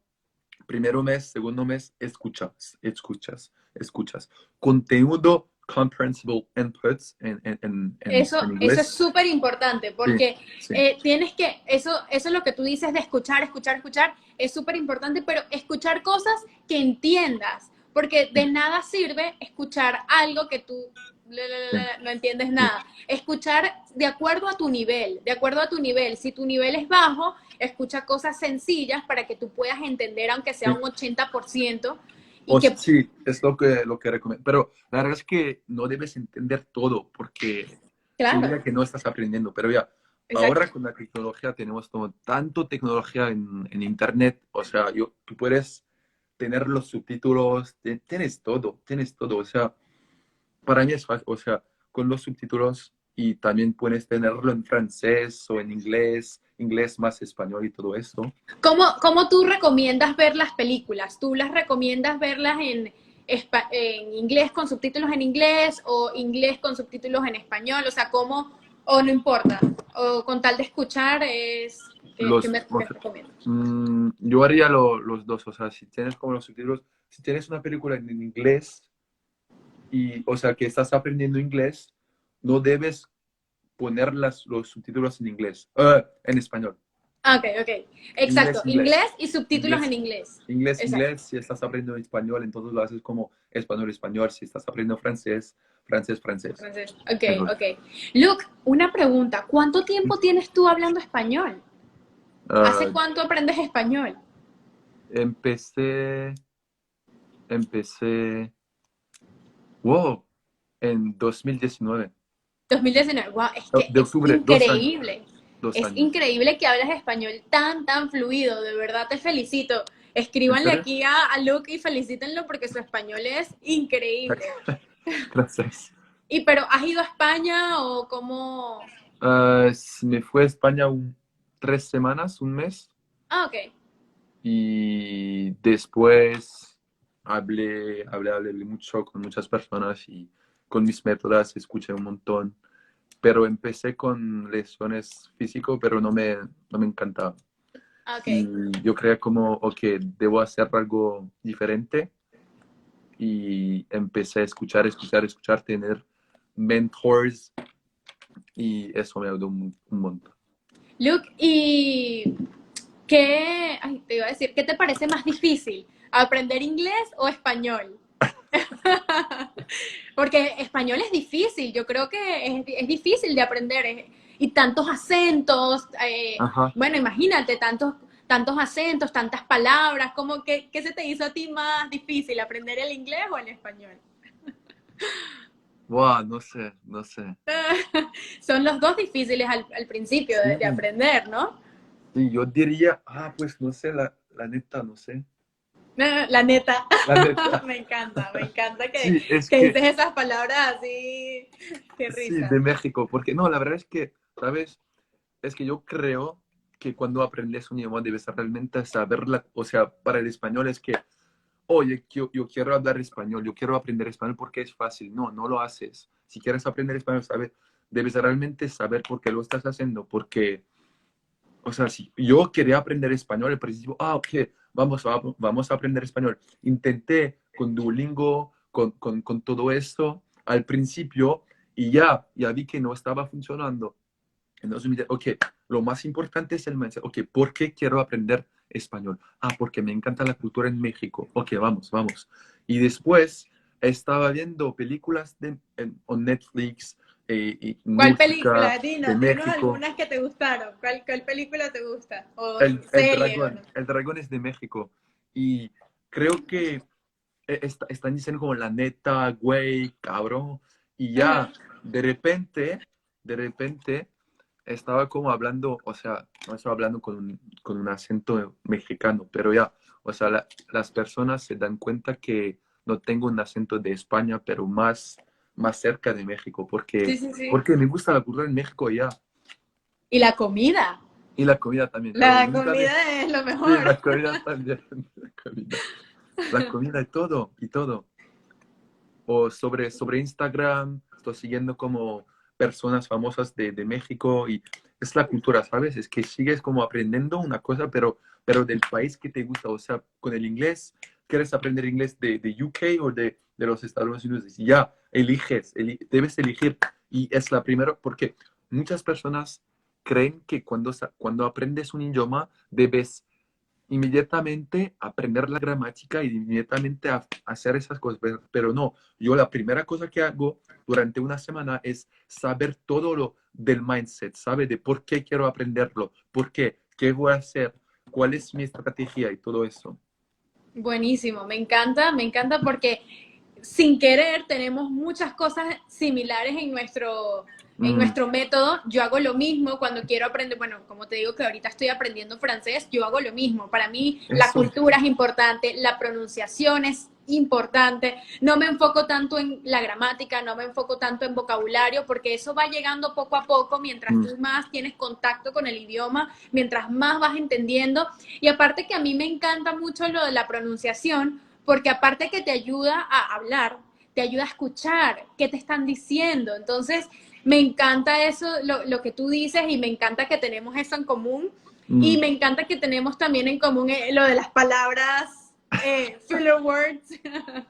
Speaker 2: primero mes, segundo mes, escuchas, escuchas, escuchas. Conteúdo comprehensible inputs en
Speaker 1: Eso es
Speaker 2: inglés.
Speaker 1: súper importante
Speaker 2: Sí,
Speaker 1: porque
Speaker 2: sí,
Speaker 1: eso es lo que tú dices de escuchar, escuchar, escuchar, es súper importante, pero escuchar cosas que entiendas, porque de nada sirve escuchar algo que tú
Speaker 2: sí,
Speaker 1: no entiendes
Speaker 2: sí,
Speaker 1: nada. Escuchar de acuerdo a tu nivel, de acuerdo a tu nivel. Si tu nivel es bajo, escucha cosas sencillas para que tú puedas entender, aunque sea
Speaker 2: sí.
Speaker 1: un 80%, y
Speaker 2: O
Speaker 1: que,
Speaker 2: sí, es lo que recomiendo. Pero la verdad es que no debes entender todo porque
Speaker 1: claro,
Speaker 2: significa que no estás aprendiendo. Pero ya,
Speaker 1: Exacto.
Speaker 2: ahora con la tecnología tenemos como tanto tecnología en internet, o sea, tú puedes tener los subtítulos, tienes todo, o sea, para mí es fácil, o sea, con los subtítulos y también puedes tenerlo en francés o en inglés, inglés más español y todo eso.
Speaker 1: ¿Cómo tú recomiendas ver las películas? ¿Tú las recomiendas verlas en inglés con subtítulos en inglés o inglés con subtítulos en español? O sea, ¿cómo? O no importa. O con tal de escuchar es... ¿Qué
Speaker 2: O sea,
Speaker 1: recomiendas?
Speaker 2: yo haría los dos, o sea, si tienes como los subtítulos, si tienes una película en inglés y, o sea, que estás aprendiendo inglés, no debes poner los subtítulos en inglés, en español.
Speaker 1: Ah, ok, ok. Exacto.
Speaker 2: Inglés, inglés.
Speaker 1: Inglés y subtítulos en
Speaker 2: Inglés,
Speaker 1: inglés.
Speaker 2: inglés,
Speaker 1: Exacto.
Speaker 2: inglés. Si estás aprendiendo español, entonces lo haces como español, español. Si estás aprendiendo francés, francés, francés.
Speaker 1: Entonces, ok,
Speaker 2: Eso.
Speaker 1: ok. Luke, una pregunta. ¿Cuánto tiempo tienes tú hablando español? ¿Hace
Speaker 2: Ah,
Speaker 1: cuánto aprendes español?
Speaker 2: empecé, empecé, wow, en 2019.
Speaker 1: 2019. Wow, es que
Speaker 2: De
Speaker 1: es
Speaker 2: octubre, 2 años.
Speaker 1: increíble.
Speaker 2: Dos
Speaker 1: Es
Speaker 2: años.
Speaker 1: increíble que hables español tan, tan fluido. De verdad te felicito.
Speaker 2: ¿En
Speaker 1: Escríbanle
Speaker 2: serio?
Speaker 1: aquí a Luke y felicítenlo porque su español es increíble.
Speaker 2: Gracias.
Speaker 1: ¿Y pero has ido a España o cómo?
Speaker 2: Me fui a España 3 semanas, un mes.
Speaker 1: Ah, ok.
Speaker 2: Y después hablé mucho con muchas personas y con mis métodos escuché un montón. Pero empecé con lesiones físico, pero no me encantaba.
Speaker 1: Ah, ok.
Speaker 2: Y yo creía como, ok, debo hacer algo diferente. Y empecé a escuchar, escuchar, escuchar, tener mentors. Y eso me ayudó un montón.
Speaker 1: Luke, ¿y qué, ay, te iba a decir, qué te parece más difícil? ¿Aprender inglés o español? Porque español es difícil, yo creo que es difícil de aprender y tantos acentos,
Speaker 2: Ajá.
Speaker 1: bueno, imagínate, tantos acentos, tantas palabras, como que, ¿qué se te hizo a ti más difícil, aprender el inglés o el español?
Speaker 2: Wow, no sé, no sé.
Speaker 1: Son los dos difíciles al principio
Speaker 2: Sí,
Speaker 1: de aprender, ¿no?
Speaker 2: sí, yo diría, pues no sé, la neta, no sé.
Speaker 1: La neta,
Speaker 2: La neta.
Speaker 1: me encanta
Speaker 2: Sí, es
Speaker 1: que
Speaker 2: que,
Speaker 1: dices esas palabras así, qué
Speaker 2: sí,
Speaker 1: risa.
Speaker 2: de México, porque no, la verdad es que, ¿sabes? Es que yo creo que cuando aprendes un idioma debes realmente saberla, o sea, para el español es que, oye, yo quiero hablar español, yo quiero aprender español porque es fácil. No, no lo haces. Si quieres aprender español, debes realmente saber por qué lo estás haciendo, porque o sea, si yo quería aprender español al principio, ok, vamos a aprender español. Intenté con Duolingo, con todo esto al principio y ya vi que no estaba funcionando. Entonces me dije, ok, lo más importante es el mensaje. Ok, ¿por qué quiero aprender español? Porque me encanta la cultura en México. Ok, vamos, vamos. Y después estaba viendo películas en Netflix y
Speaker 1: ¿Cuál
Speaker 2: música
Speaker 1: película?
Speaker 2: de
Speaker 1: Dinos
Speaker 2: México.
Speaker 1: algunas que te gustaron. ¿Cuál película te gusta? O serie, o no.
Speaker 2: El dragón es de México. Y creo que están diciendo como la neta, güey, cabrón. Y
Speaker 1: Ajá.
Speaker 2: ya, de repente, estaba como hablando, o sea, no estaba hablando con un acento mexicano, pero ya, o sea, las personas se dan cuenta que no tengo un acento de España, pero más cerca de México,
Speaker 1: Sí,
Speaker 2: porque,
Speaker 1: sí, sí.
Speaker 2: porque me gusta la cultura en México ya.
Speaker 1: Y la comida.
Speaker 2: Y la comida también, claro,
Speaker 1: La
Speaker 2: me gusta
Speaker 1: comida
Speaker 2: bien.
Speaker 1: es lo
Speaker 2: Sí,
Speaker 1: mejor.
Speaker 2: la comida también. La comida y todo, y todo. O sobre Instagram, estoy siguiendo como personas famosas de México y es la cultura, ¿sabes? Es que sigues como aprendiendo una cosa, pero del país que te gusta. O sea, con el inglés, ¿quieres aprender inglés de UK o de los Estados Unidos? Y ya, debes elegir. Y es la primera, porque muchas personas creen que cuando aprendes un idioma, debes inmediatamente aprender la gramática y inmediatamente hacer esas cosas, pero no, yo la primera cosa que hago durante una semana es saber todo lo del mindset, sabe de por qué quiero aprenderlo, por qué voy a hacer, cuál es mi estrategia y todo eso.
Speaker 1: Buenísimo, me encanta porque sin querer tenemos muchas cosas similares en
Speaker 2: Mm,
Speaker 1: nuestro método. Yo hago lo mismo cuando quiero aprender, bueno, como te digo que ahorita estoy aprendiendo francés, yo hago lo mismo. Para mí la
Speaker 2: eso.
Speaker 1: cultura es importante, la pronunciación es importante, no me enfoco tanto en la gramática, no me enfoco tanto en vocabulario, porque eso va llegando poco a poco mientras
Speaker 2: Mm,
Speaker 1: tú más tienes contacto con el idioma, mientras más vas entendiendo. Y aparte que a mí me encanta mucho lo de la pronunciación, porque aparte que te ayuda a hablar, te ayuda a escuchar qué te están diciendo. Entonces, me encanta eso, lo que tú dices, y me encanta que tenemos eso en común. Y
Speaker 2: mm.
Speaker 1: me encanta que tenemos también en común lo de las palabras, filler words.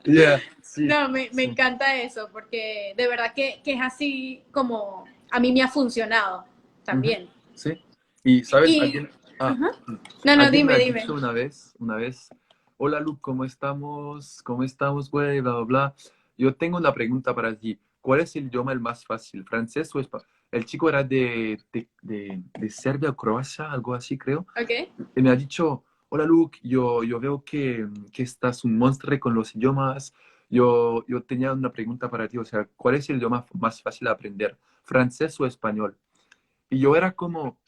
Speaker 2: Yeah, sí,
Speaker 1: No, me
Speaker 2: sí.
Speaker 1: encanta eso, porque de verdad que es así como a mí me ha funcionado
Speaker 2: Ujú,
Speaker 1: también.
Speaker 2: sí. Y, ¿sabes?
Speaker 1: Y,
Speaker 2: Alguien, ah,
Speaker 1: ajá. No, no,
Speaker 2: alguien me
Speaker 1: dime,
Speaker 2: ha
Speaker 1: dime.
Speaker 2: dicho una vez, hola Luke, ¿cómo estamos? ¿Cómo estamos, güey? Bla, bla, bla. Yo tengo una pregunta para ti. ¿Cuál es el idioma el más fácil? ¿Francés o español? El chico era de Serbia o Croacia, algo así, creo.
Speaker 1: Ok.
Speaker 2: Y me ha dicho, hola Luke, yo veo que estás un monstruo con los idiomas. Yo tenía una pregunta para ti, o sea, ¿cuál es el idioma más fácil de aprender? ¿Francés o español? Y yo era como,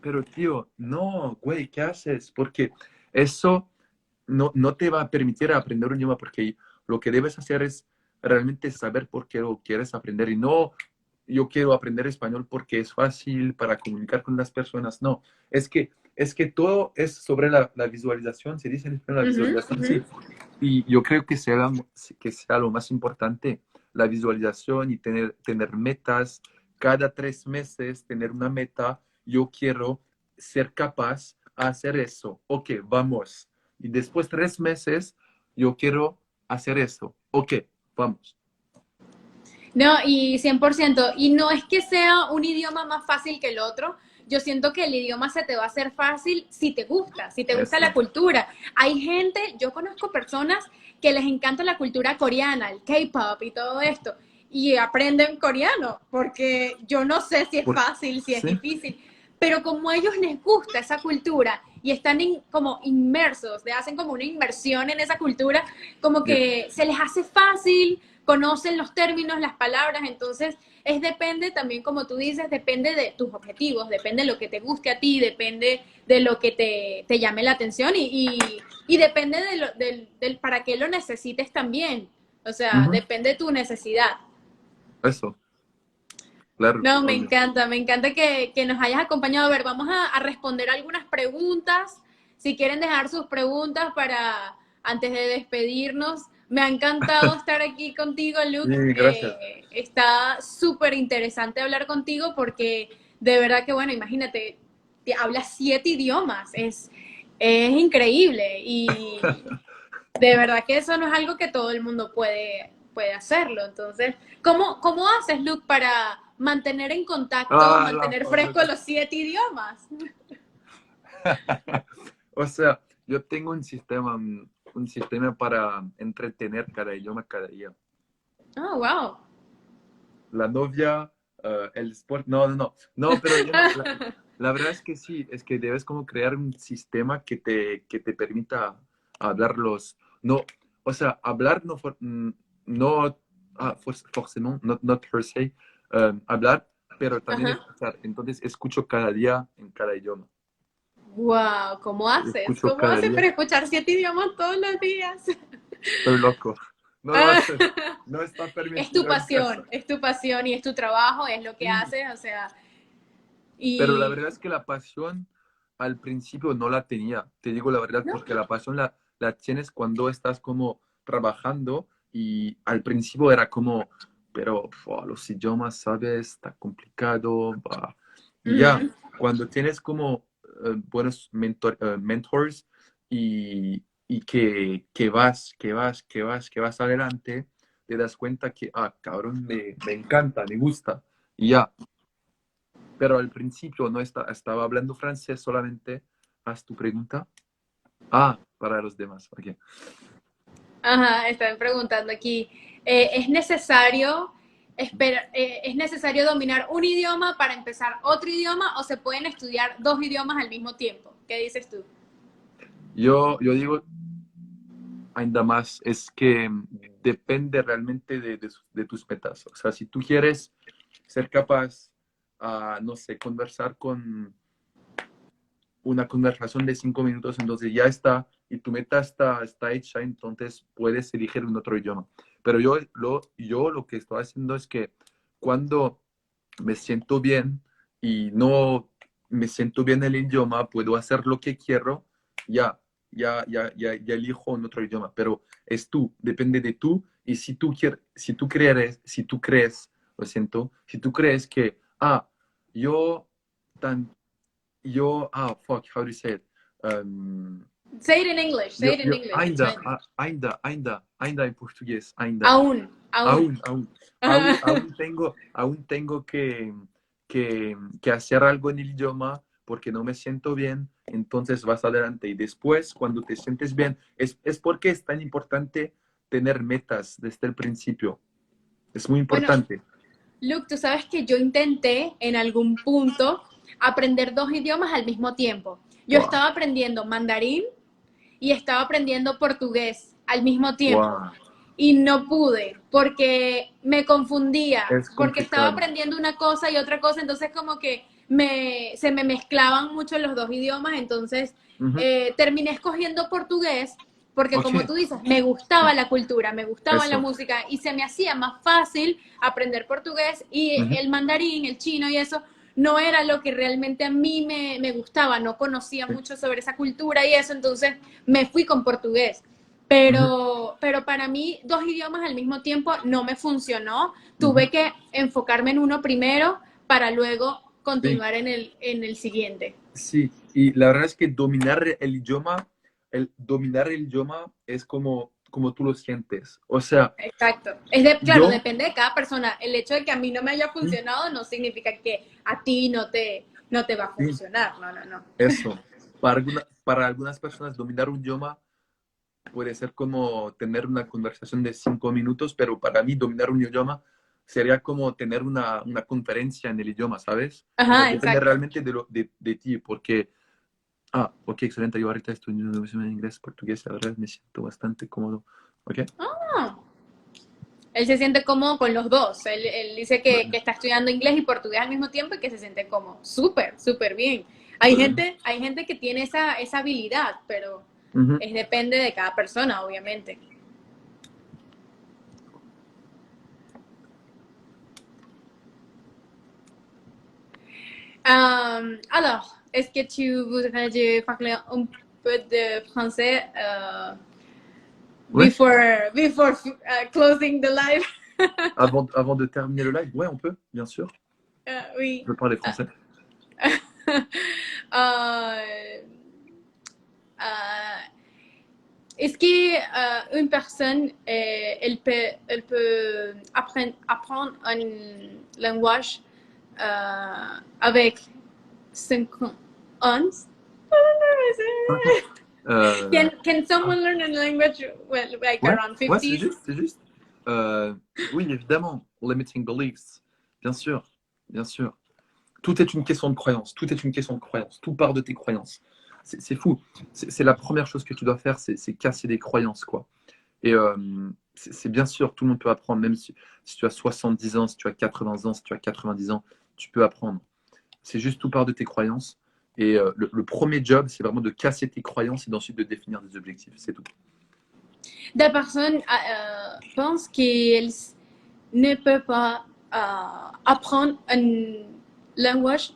Speaker 2: pero tío, no, güey, ¿qué haces? Porque eso no te va a permitir aprender un idioma, porque lo que debes hacer es realmente saber por qué lo quieres aprender y no, yo quiero aprender español porque es fácil para comunicar con las personas. No, es que todo es sobre la visualización, se dice en español la
Speaker 1: Ujú,
Speaker 2: visualización,
Speaker 1: ujú.
Speaker 2: sí. Y yo creo que sea lo más importante, la visualización y tener metas. Cada 3 meses tener una meta. Yo quiero ser capaz de hacer eso. Ok, vamos. Y después 3 meses, yo quiero hacer eso. Ok, vamos.
Speaker 1: No, y 100%. Y no es que sea un idioma más fácil que el otro. Yo siento que el idioma se te va a hacer fácil si te gusta la
Speaker 2: Eso.
Speaker 1: cultura. Hay gente, yo conozco personas que les encanta la cultura coreana, el K-pop y todo esto, y aprenden coreano, porque yo no sé si es
Speaker 2: Por-
Speaker 1: fácil, si es
Speaker 2: sí,
Speaker 1: difícil, pero como a ellos les gusta esa cultura y están como inmersos, le hacen como una inmersión en esa cultura, como
Speaker 2: yeah.
Speaker 1: que se les hace fácil, conocen los términos, las palabras. Entonces depende también, como tú dices, depende de tus objetivos, depende de lo que te guste a ti, depende de lo que te llame la atención y depende del para qué lo necesites también. O sea,
Speaker 2: Ujú,
Speaker 1: depende de tu necesidad.
Speaker 2: eso, claro,
Speaker 1: No,
Speaker 2: obvio.
Speaker 1: me encanta que nos hayas acompañado. A ver, vamos a responder algunas preguntas. Si quieren dejar sus preguntas para antes de despedirnos. Me ha encantado estar aquí contigo, Luke.
Speaker 2: Sí, gracias.
Speaker 1: Está súper interesante hablar contigo porque de verdad que, bueno, imagínate, hablas 7 idiomas. Es increíble y de verdad que eso no es algo que todo el mundo puede hacerlo. Entonces, ¿cómo haces, Luke, para mantener en contacto,
Speaker 2: Ah, la
Speaker 1: mantener fresco
Speaker 2: famosa.
Speaker 1: los 7 idiomas?
Speaker 2: O sea, yo tengo un sistema para entretener cada idioma cada día.
Speaker 1: Oh, wow.
Speaker 2: La novia, el sport, no, no, no, no, pero yo no, la verdad es que sí, es que debes como crear un sistema que te permita hablarlos, no, o sea, hablar no forcément, not per se, hablar, pero también
Speaker 1: Ajá.
Speaker 2: escuchar. Entonces, escucho cada día en cada idioma.
Speaker 1: Wow, ¿cómo haces?
Speaker 2: Escucho
Speaker 1: ¿Cómo
Speaker 2: cada
Speaker 1: haces
Speaker 2: día.
Speaker 1: para escuchar 7 idiomas todos los días?
Speaker 2: Estoy loco. No lo hace. No está permitido en casa.
Speaker 1: Es tu pasión y es tu trabajo, es lo que
Speaker 2: Sí,
Speaker 1: haces, o sea,
Speaker 2: pero la
Speaker 1: y...
Speaker 2: verdad es que la pasión al principio no la tenía. Te digo la verdad,
Speaker 1: ¿No?
Speaker 2: porque la pasión la tienes cuando estás como trabajando y al principio era como, pero los idiomas, ¿sabes? Está complicado. Bah. Y ya,
Speaker 1: Ujú.
Speaker 2: cuando tienes como buenos mentors y que vas adelante, te das cuenta que, cabrón, me encanta, me gusta. Y ya, pero al principio no estaba hablando francés solamente. Haz tu pregunta. Para los demás. Ok.
Speaker 1: Ajá, están preguntando aquí, ¿es necesario dominar un idioma para empezar otro idioma o se pueden estudiar 2 idiomas al mismo tiempo? ¿Qué dices tú?
Speaker 2: Yo digo, ainda más, es que depende realmente de tus metas. O sea, si tú quieres ser capaz, no sé, conversar con una conversación de 5 minutos, entonces ya está, y tu meta está hecha, entonces puedes elegir un otro idioma. Pero yo lo que estoy haciendo es que cuando me siento bien y no me siento bien en el idioma, puedo hacer lo que quiero, ya elijo un otro idioma. Pero es tú, depende de tú, y si tú crees, lo siento, si tú crees que, yo tan fuck, how do you say it?
Speaker 1: Say it in English, say it in English, it's fine.
Speaker 2: Ainda en portugués, ainda.
Speaker 1: Aún.
Speaker 2: Aún tengo que hacer algo en el idioma porque no me siento bien, entonces vas adelante. Y después, cuando te sientes bien, es porque es tan importante tener metas desde el principio. Es muy
Speaker 1: Bueno,
Speaker 2: importante.
Speaker 1: Luke, tú sabes que yo intenté en algún punto aprender dos idiomas al mismo tiempo. Yo
Speaker 2: Wow,
Speaker 1: estaba aprendiendo mandarín y estaba aprendiendo portugués al mismo tiempo.
Speaker 2: wow.
Speaker 1: Y no pude porque me confundía,
Speaker 2: Es
Speaker 1: porque estaba
Speaker 2: complicado.
Speaker 1: aprendiendo una cosa y otra cosa, entonces como que se me mezclaban mucho los dos idiomas, entonces
Speaker 2: Ujú.
Speaker 1: terminé escogiendo portugués porque
Speaker 2: Ok,
Speaker 1: como tú dices, me gustaba la cultura, me gustaba la
Speaker 2: eso.
Speaker 1: música y se me hacía más fácil aprender portugués y
Speaker 2: Ujú.
Speaker 1: el mandarín, el chino y eso no era lo que realmente a mí me gustaba, no conocía
Speaker 2: Sí.
Speaker 1: mucho sobre esa cultura y eso, entonces me fui con portugués.
Speaker 2: Ujú,
Speaker 1: Pero para mí dos idiomas al mismo tiempo no me funcionó.
Speaker 2: ujú.
Speaker 1: Tuve que enfocarme en uno primero para luego
Speaker 2: Sí,
Speaker 1: continuar en el siguiente.
Speaker 2: sí. Y la verdad es que dominar el idioma es como tú lo sientes. O sea,
Speaker 1: Exacto. Claro,
Speaker 2: yo,
Speaker 1: depende de cada persona. El hecho de que a mí no me haya
Speaker 2: sí,
Speaker 1: funcionado no significa que a ti no te va a
Speaker 2: sí,
Speaker 1: funcionar. No, no, no.
Speaker 2: eso. Para algunas personas dominar un idioma puede ser como tener una conversación de 5 minutos, pero para mí dominar un idioma sería como tener una conferencia en el idioma, ¿sabes? O sea,
Speaker 1: Ajá,
Speaker 2: depende
Speaker 1: exacto.
Speaker 2: realmente de ti, porque, ok, excelente, yo ahorita estoy en inglés, portugués, la verdad me siento bastante cómodo, ¿ok?
Speaker 1: Ah, él se siente cómodo con los dos. Él dice que está estudiando inglés y portugués al mismo tiempo y que se siente cómodo. Súper, súper bien. Hay gente que tiene esa habilidad, pero
Speaker 2: Ujú.
Speaker 1: depende de cada persona, obviamente. Alors, est-ce que tu voudrais de parler un peu de français
Speaker 2: Ouais,
Speaker 1: before closing the live?
Speaker 2: avant de terminer le live, ouais, on peut, bien sûr.
Speaker 1: Oui.
Speaker 2: Je veux parler français.
Speaker 1: Euh, est-ce que une personne elle peut apprendre un langage avec 5 ans?
Speaker 2: Euh,
Speaker 1: Can someone learn a language well, like
Speaker 2: ouais,
Speaker 1: around
Speaker 2: ouais, c'est
Speaker 1: 50s?
Speaker 2: juste, c'est juste. Oui, évidemment, limiting beliefs, bien sûr, bien sûr. Tout est une question de croyance, tout est une question de croyance, tout part de tes croyances. C'est fou. C'est la première chose que tu dois faire, c'est casser des croyances, quoi. Et c'est bien sûr, tout le monde peut apprendre, même si tu as 70 ans, si tu as 80 ans, si tu as 90 ans, tu peux apprendre. C'est juste tout part de tes croyances. Et le premier job, c'est vraiment de casser tes croyances et ensuite de définir des objectifs. C'est tout.
Speaker 1: Des personnes pensent qu'elles ne peuvent pas apprendre un langage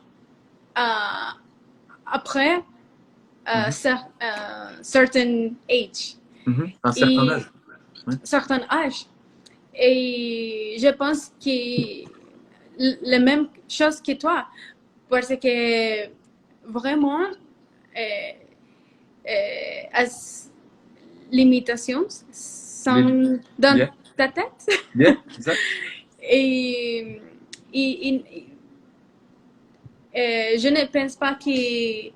Speaker 1: euh, après
Speaker 2: Mhm.
Speaker 1: certain age
Speaker 2: Mhm. Un certain
Speaker 1: et
Speaker 2: âge. Ouais.
Speaker 1: certain âge. Et je pense que la même chose que toi, parce que vraiment, as limitations
Speaker 2: Les-
Speaker 1: sont dans
Speaker 2: Yeah,
Speaker 1: ta tête.
Speaker 2: yeah, exact.
Speaker 1: et, et, je ne pense pas qu'il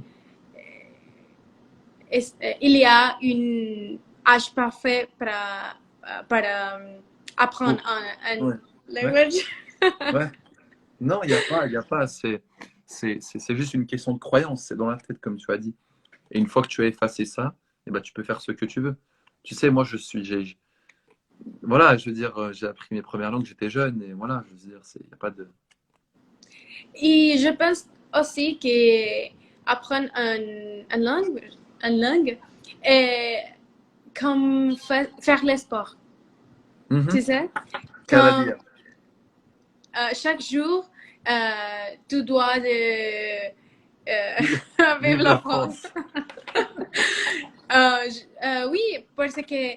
Speaker 1: y a un âge parfait para apprendre
Speaker 2: Pour-
Speaker 1: un
Speaker 2: Ouais, ouais,
Speaker 1: language.
Speaker 2: ouais. Non, il y a pas. C'est juste une question de croyance. C'est dans la tête, comme tu as dit. Et une fois que tu as effacé ça, eh ben, tu peux faire ce que tu veux. Tu sais, moi, voilà, je veux dire, j'ai appris mes premières langues, j'étais jeune, et voilà, je veux dire, il n'y a pas de...
Speaker 1: Et je pense aussi que apprendre une langue est comme faire le sport. Tu
Speaker 2: Mhm.
Speaker 1: sais, quand
Speaker 2: C'est-à-dire,
Speaker 1: chaque jour, tu dois
Speaker 2: vive
Speaker 1: vivre
Speaker 2: vive
Speaker 1: la
Speaker 2: la
Speaker 1: France.
Speaker 2: France.
Speaker 1: Oui, parce que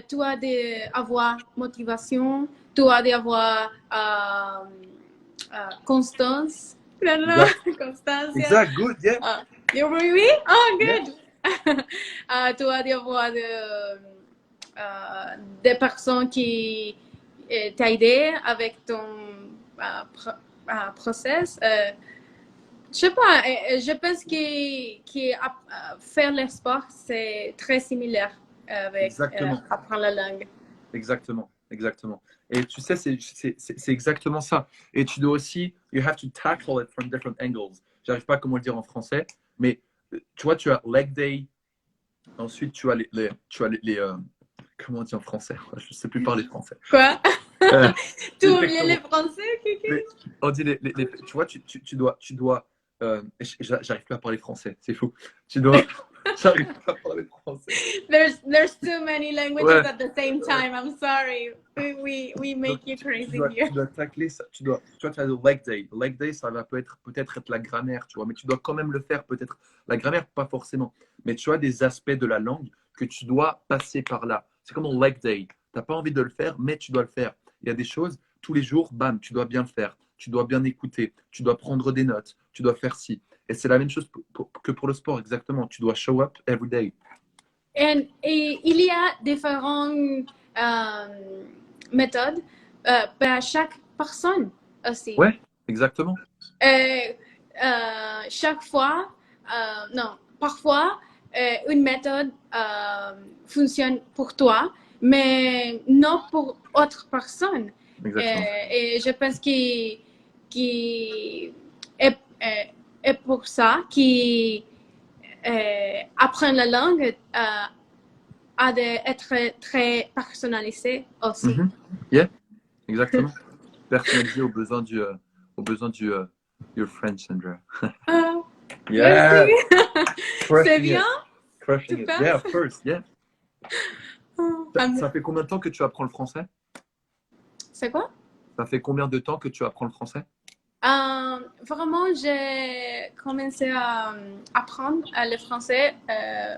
Speaker 1: tu as d'avoir motivation, tu as d'avoir constance. Non, non,
Speaker 2: Exact,
Speaker 1: constancia.
Speaker 2: exact, good, yeah,
Speaker 1: Oui, oui, oh,
Speaker 2: yeah,
Speaker 1: good. Tu as d'avoir des personnes qui t'aident avec ton process. Je sais pas, je pense que faire le sport, c'est très similaire avec
Speaker 2: exactement.
Speaker 1: apprendre la langue.
Speaker 2: Exactement, exactement. Et tu sais, c'est exactement ça. Et tu dois aussi, you have to tackle it from different angles. J'arrive pas à comment le dire en français, mais tu vois, tu as leg day, ensuite tu as tu as comment on dit en français? Je ne sais plus parler français.
Speaker 1: Quoi?
Speaker 2: Euh,
Speaker 1: Tu
Speaker 2: les
Speaker 1: oublies les
Speaker 2: pectoraux.
Speaker 1: français, Kiki?
Speaker 2: On dit tu vois, tu dois, j'arrive plus à parler français, c'est fou. Tu dois, j'arrive pas à parler français.
Speaker 1: There's too many languages
Speaker 2: Ouais,
Speaker 1: at the same
Speaker 2: ouais.
Speaker 1: time. I'm sorry. We
Speaker 2: Donc,
Speaker 1: make you crazy here.
Speaker 2: tu dois tacler ça. Tu vois, tu as le leg day. Le leg day, ça va peut-être être la grammaire, tu vois, mais tu dois quand même le faire. Peut-être la grammaire, pas forcément. Mais tu as des aspects de la langue que tu dois passer par là. C'est comme un leg day. Tu n'as pas envie de le faire, mais tu dois le faire. Il y a des choses, tous les jours, bam, tu dois bien le faire. Tu dois bien écouter. Tu dois prendre des notes. Tu dois faire ci. Et c'est la même chose que pour le sport, exactement. Tu dois show up every day.
Speaker 1: Et il y a différentes méthodes pour chaque personne aussi.
Speaker 2: Ouais, exactement.
Speaker 1: Euh, chaque fois, non, parfois, une méthode fonctionne pour toi, mais non pour autre personne.
Speaker 2: Exactement.
Speaker 1: Et je pense qu'il est pour ça qu'il apprend la langue a d'être très personnalisé aussi.
Speaker 2: Mhm. Yeah, exactement. Personnalisé aux besoins du Your French, Sandra.
Speaker 1: Ah,
Speaker 2: Yeah,
Speaker 1: merci. C'est
Speaker 2: crushing
Speaker 1: bien,
Speaker 2: it,
Speaker 1: tu
Speaker 2: crushing it. Yeah,
Speaker 1: penses?
Speaker 2: of course, yeah. Ça fait combien de temps que tu apprends le français?
Speaker 1: C'est quoi?
Speaker 2: Ça fait combien de temps que tu apprends le français?
Speaker 1: Vraiment, j'ai commencé à apprendre le français euh,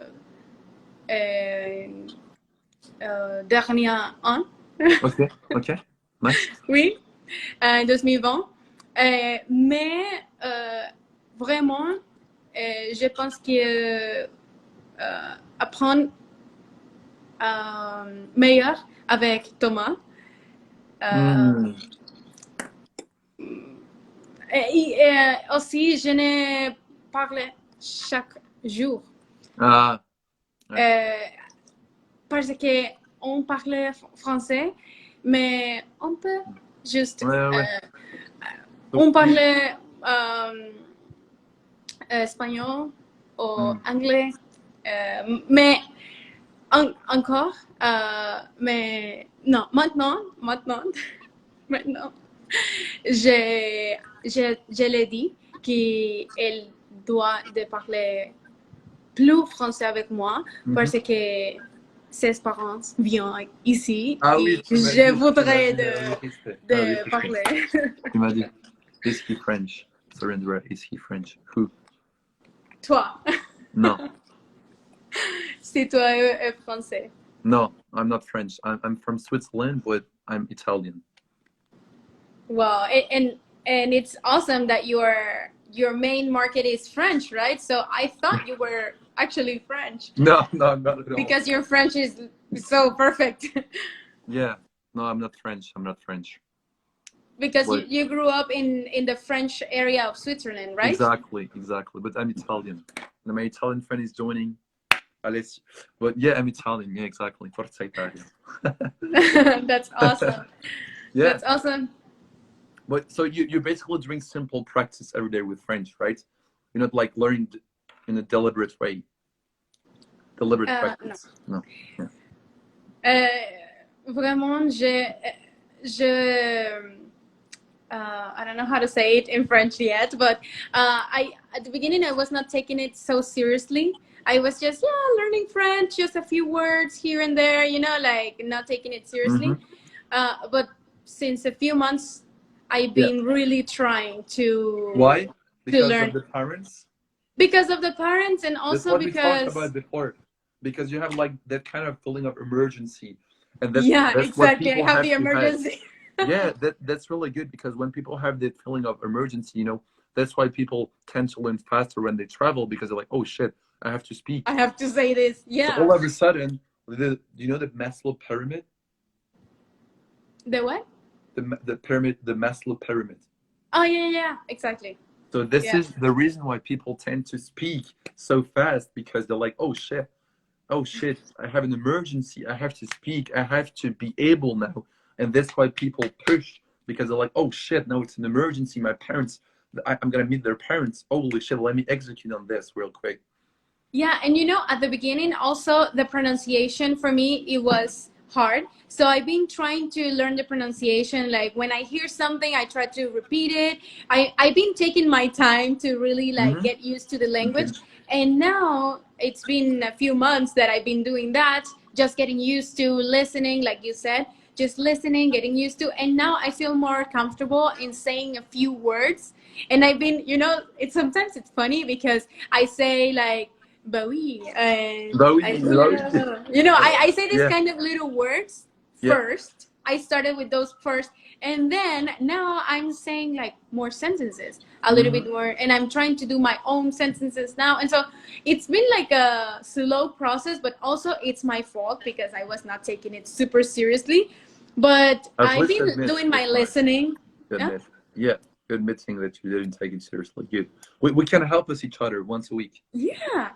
Speaker 1: dernier an.
Speaker 2: Ok, ok, nice.
Speaker 1: Oui, 2020. Mais vraiment, je pense que apprendre meilleur avec Thomas. Euh,
Speaker 2: Hmm.
Speaker 1: et aussi, je ne parle chaque jour.
Speaker 2: Ah, ouais,
Speaker 1: Euh, parce que on parle français, mais on peut juste
Speaker 2: ouais, ouais.
Speaker 1: on
Speaker 2: So,
Speaker 1: parle euh, espagnol ou
Speaker 2: hmm.
Speaker 1: anglais, mais encore, mais non, maintenant, maintenant, je l'ai dit qu'elle doit de parler plus français avec moi parce
Speaker 2: Mhm.
Speaker 1: que ses parents viennent ici
Speaker 2: Ah oui,
Speaker 1: et
Speaker 2: tu m'as
Speaker 1: je
Speaker 2: dit,
Speaker 1: voudrais
Speaker 2: oui, respect. Ah oui,
Speaker 1: de parler.
Speaker 2: tu m'as dit, is he French? Surrender, is he French? Who?
Speaker 1: Toi,
Speaker 2: No,
Speaker 1: c'est toi français.
Speaker 2: no, I'm not French. I'm from Switzerland, but I'm Italian.
Speaker 1: Wow, and it's awesome that your main market is French, right? So I thought you were actually French
Speaker 2: No, no, not at all.
Speaker 1: because your French is so perfect.
Speaker 2: Yeah, no, I'm not French. I'm not French.
Speaker 1: Because
Speaker 2: But
Speaker 1: you grew up in the French area of Switzerland, right?
Speaker 2: exactly, exactly. But I'm Italian. And my Italian friend is joining. Alessio. But yeah, I'm Italian. Yeah, exactly. Forza Italia.
Speaker 1: That's awesome.
Speaker 2: Yeah.
Speaker 1: That's awesome.
Speaker 2: But so you're basically doing simple practice every day with French, right? You're not like learning in a deliberate way. Deliberate
Speaker 1: No.
Speaker 2: practice. No. Yeah.
Speaker 1: Euh, Vraiment, I don't know how to say it in French yet, but I at the beginning I was not taking it so seriously. I was just learning French, just a few words here and there, like not taking it
Speaker 2: Mm-hmm.
Speaker 1: seriously. But since a few months, I've
Speaker 2: Yeah.
Speaker 1: been really trying
Speaker 2: Why?
Speaker 1: to
Speaker 2: Because of
Speaker 1: learn
Speaker 2: the parents?
Speaker 1: because of the parents and
Speaker 2: That's
Speaker 1: also
Speaker 2: what we talked
Speaker 1: because
Speaker 2: about before. Because you have like that kind of feeling of emergency, and
Speaker 1: yeah,
Speaker 2: that's what
Speaker 1: exactly. I
Speaker 2: people
Speaker 1: have
Speaker 2: have
Speaker 1: the
Speaker 2: to have.
Speaker 1: emergency.
Speaker 2: Yeah, that's really good because when people have that feeling of emergency, that's why people tend to learn faster when they travel because they're like, oh shit, I have to
Speaker 1: I
Speaker 2: speak.
Speaker 1: have to say this.
Speaker 2: So
Speaker 1: Yeah.
Speaker 2: all of a sudden, do you know the Maslow pyramid?
Speaker 1: The what?
Speaker 2: The pyramid, the Maslow pyramid.
Speaker 1: Oh yeah, exactly.
Speaker 2: So this
Speaker 1: Yeah.
Speaker 2: is the reason why people tend to speak so fast because they're like, oh shit, I have an emergency, I have to speak, I have to be able now. And that's why people push because they're like, oh shit, now it's an emergency. My parents, I'm gonna meet their parents. Holy shit, let me execute on this real quick.
Speaker 1: Yeah, and at the beginning also the pronunciation for me it was hard. So I've been trying to learn the pronunciation. Like when I hear something, I try to repeat it. I've been taking my time to really like
Speaker 2: Mm-hmm.
Speaker 1: get used to the language.
Speaker 2: Okay.
Speaker 1: And now it's been a few months that I've been doing that, just getting used to listening, like you said, just listening, getting used to. And now I feel more comfortable in saying a few words. And I've been, it's sometimes it's funny because I say like but we and
Speaker 2: Bah
Speaker 1: I,
Speaker 2: oui, bah oui.
Speaker 1: I say these
Speaker 2: Yeah.
Speaker 1: kind of little words
Speaker 2: Yeah.
Speaker 1: first. I started with those first, and then now I'm saying like more sentences, a little
Speaker 2: Mm-hmm.
Speaker 1: bit more, and I'm trying to do my own sentences now. And so it's been like a slow process, but also it's my fault because I was not taking it super seriously. But
Speaker 2: At
Speaker 1: I've
Speaker 2: least
Speaker 1: been
Speaker 2: admit
Speaker 1: doing my
Speaker 2: it's fine.
Speaker 1: listening. Yeah,
Speaker 2: Admit. Yeah. Admitting that you didn't take it seriously. Good. We can help us each other once a week.
Speaker 1: yeah,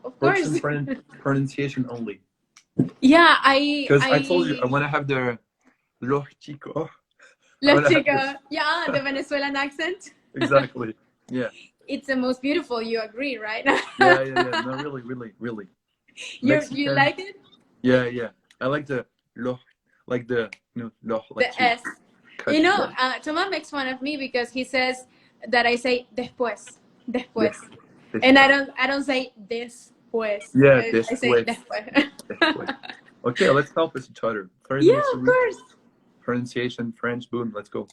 Speaker 1: of
Speaker 2: Focus
Speaker 1: course.
Speaker 2: on pronunciation only.
Speaker 1: Yeah,
Speaker 2: Because I told you I
Speaker 1: I
Speaker 2: want to have the Los chicos. I
Speaker 1: La
Speaker 2: want to have this.
Speaker 1: chica, yeah, the Venezuelan accent.
Speaker 2: Exactly. Yeah.
Speaker 1: It's the most beautiful. You agree, right?
Speaker 2: Yeah. No, really, really, really.
Speaker 1: You
Speaker 2: Mexican.
Speaker 1: like it?
Speaker 2: Yeah. I like the lo, like the lo, like
Speaker 1: The
Speaker 2: to
Speaker 1: S.
Speaker 2: cut. Yeah.
Speaker 1: Toma makes fun of me because he says that I say después,
Speaker 2: Des,
Speaker 1: después, and
Speaker 2: después.
Speaker 1: I don't say después.
Speaker 2: Yeah,
Speaker 1: I say
Speaker 2: después.
Speaker 1: después.
Speaker 2: Después. Okay, let's help us each other. 30
Speaker 1: Yeah,
Speaker 2: minutes a
Speaker 1: of
Speaker 2: week.
Speaker 1: course.
Speaker 2: Pronunciation, French, boom, let's go.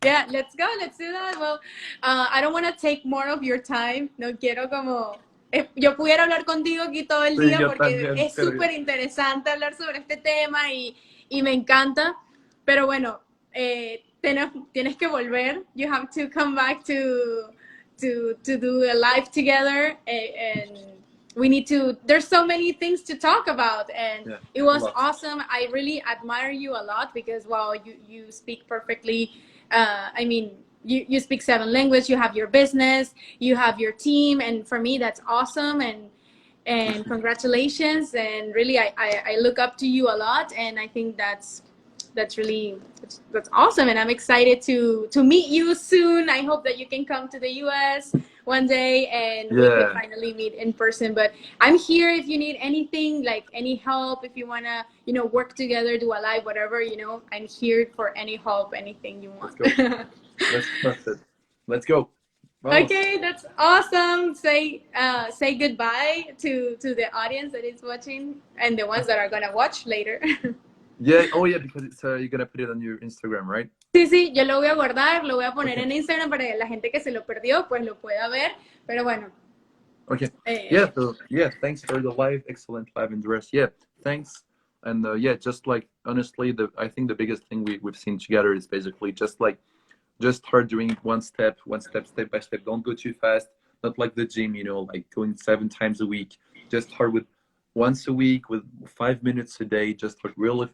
Speaker 1: Yeah, let's go. Let's do that. Well, I don't want to take more of your time. No quiero como... yo pudiera hablar contigo aquí todo el
Speaker 2: Sí,
Speaker 1: día
Speaker 2: yo
Speaker 1: porque
Speaker 2: también,
Speaker 1: es
Speaker 2: pero
Speaker 1: súper interesante hablar sobre este tema y me encanta. Pero bueno, tienes que volver. You have to come back to do a live together and we need to there's so many things to talk about and
Speaker 2: yeah,
Speaker 1: it was
Speaker 2: lots.
Speaker 1: awesome. I really admire you a lot because wow, you speak perfectly. I mean, you speak seven languages, you have your business, you have your team, and for me that's awesome. And congratulations, and really I look up to you a lot, and I think that's really that's awesome, and I'm excited to meet you soon. I hope that you can come to the US one day and we could
Speaker 2: Yeah.
Speaker 1: finally meet in person. But I'm here if you need anything, like any help, if you wanna, work together, do a live, whatever, I'm here for any help, anything you
Speaker 2: Let's
Speaker 1: want.
Speaker 2: go. Let's crush it. Let's go. Vamos.
Speaker 1: Okay, that's awesome. Say goodbye to the audience that is watching and the ones that are gonna watch later.
Speaker 2: Yeah. Oh, yeah. Because it's you're gonna put it on your Instagram, right?
Speaker 1: Sí, yo lo voy a guardar, lo voy a poner
Speaker 2: Okay.
Speaker 1: en Instagram para que la gente que se lo perdió pues lo pueda ver. Pero bueno.
Speaker 2: Okay. Yeah. So yeah. Thanks for the live. Excellent live interest. Yeah. Thanks. And yeah, just like honestly, I think the biggest thing we've seen together is basically just start doing one step, step by step. Don't go too fast. Not like the gym, like going 7 times a week. Just start with once a week with 5 minutes a day. Just like really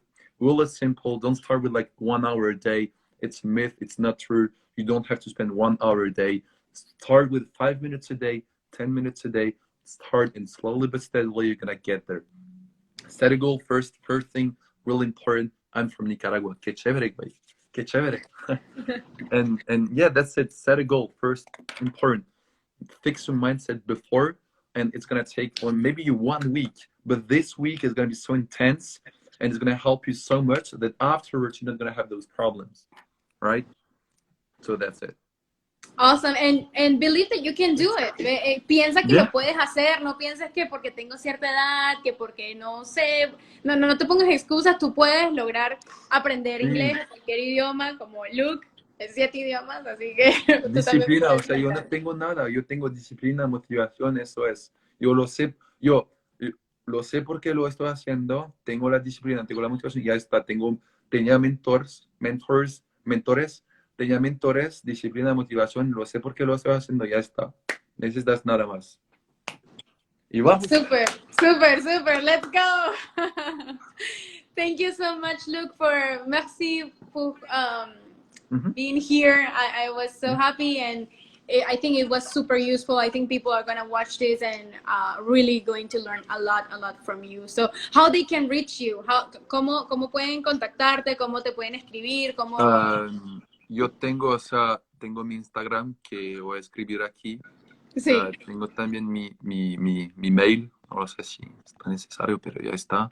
Speaker 2: simple. Don't start with like 1 hour a day. It's a myth. It's not true. You don't have to spend 1 hour a day. Start with 5 minutes a day, 10 minutes a day. Start and slowly but steadily you're gonna get there. Set a goal first. First thing, really important. I'm from Nicaragua. Que chévere, güey. Que chévere. and yeah, that's it. Set a goal first. Important. Fix your mindset before, and it's gonna take maybe you 1 week, but this week is gonna be so intense, and it's going to help you so much that afterwards you're not going to have those problems, right? So that's it.
Speaker 1: Awesome, and believe that you can do it. Piensa que
Speaker 2: Yeah.
Speaker 1: lo puedes hacer, no pienses que porque tengo cierta edad, que porque no sé, no te pongas excusas, tú puedes lograr aprender inglés, cualquier idioma, como Luke, es 7 idiomas, así que tú también
Speaker 2: Disciplina, o
Speaker 1: puedes
Speaker 2: sea, yo no
Speaker 1: hacer.
Speaker 2: tengo nada, yo tengo disciplina, motivación, eso es. Yo lo sé porque lo estoy haciendo, tengo la disciplina, tengo la motivación, ya está. Tenía mentores, tenía mentores, disciplina, motivación, lo sé porque lo estoy haciendo, ya está. Necesitas nada más. Y vamos.
Speaker 1: Super, super, super, let's go. Thank you so much, Luke, merci for being here. I was so happy, and I think it was super useful. I think people are going to watch this and really going to learn a lot from you. So, how they can reach you? ¿Cómo pueden contactarte? ¿Cómo te pueden escribir?
Speaker 2: Yo tengo mi Instagram que voy a escribir aquí.
Speaker 1: Sí.
Speaker 2: Tengo también mi mail, no lo sé si está necesario, pero ya está.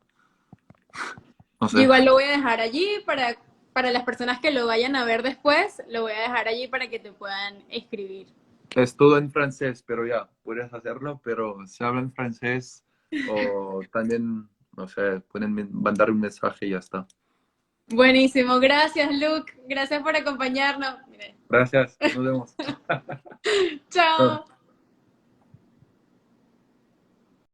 Speaker 2: No sé.
Speaker 1: Yo igual lo voy a dejar allí para las personas que lo vayan a ver después, lo voy a dejar allí para que te puedan escribir.
Speaker 2: Es todo en francés, pero ya, puedes hacerlo, pero si hablan francés o también, no sé, pueden mandar un mensaje y ya está.
Speaker 1: Buenísimo, gracias Luke, gracias por acompañarnos.
Speaker 2: Gracias, nos vemos.
Speaker 1: Chao.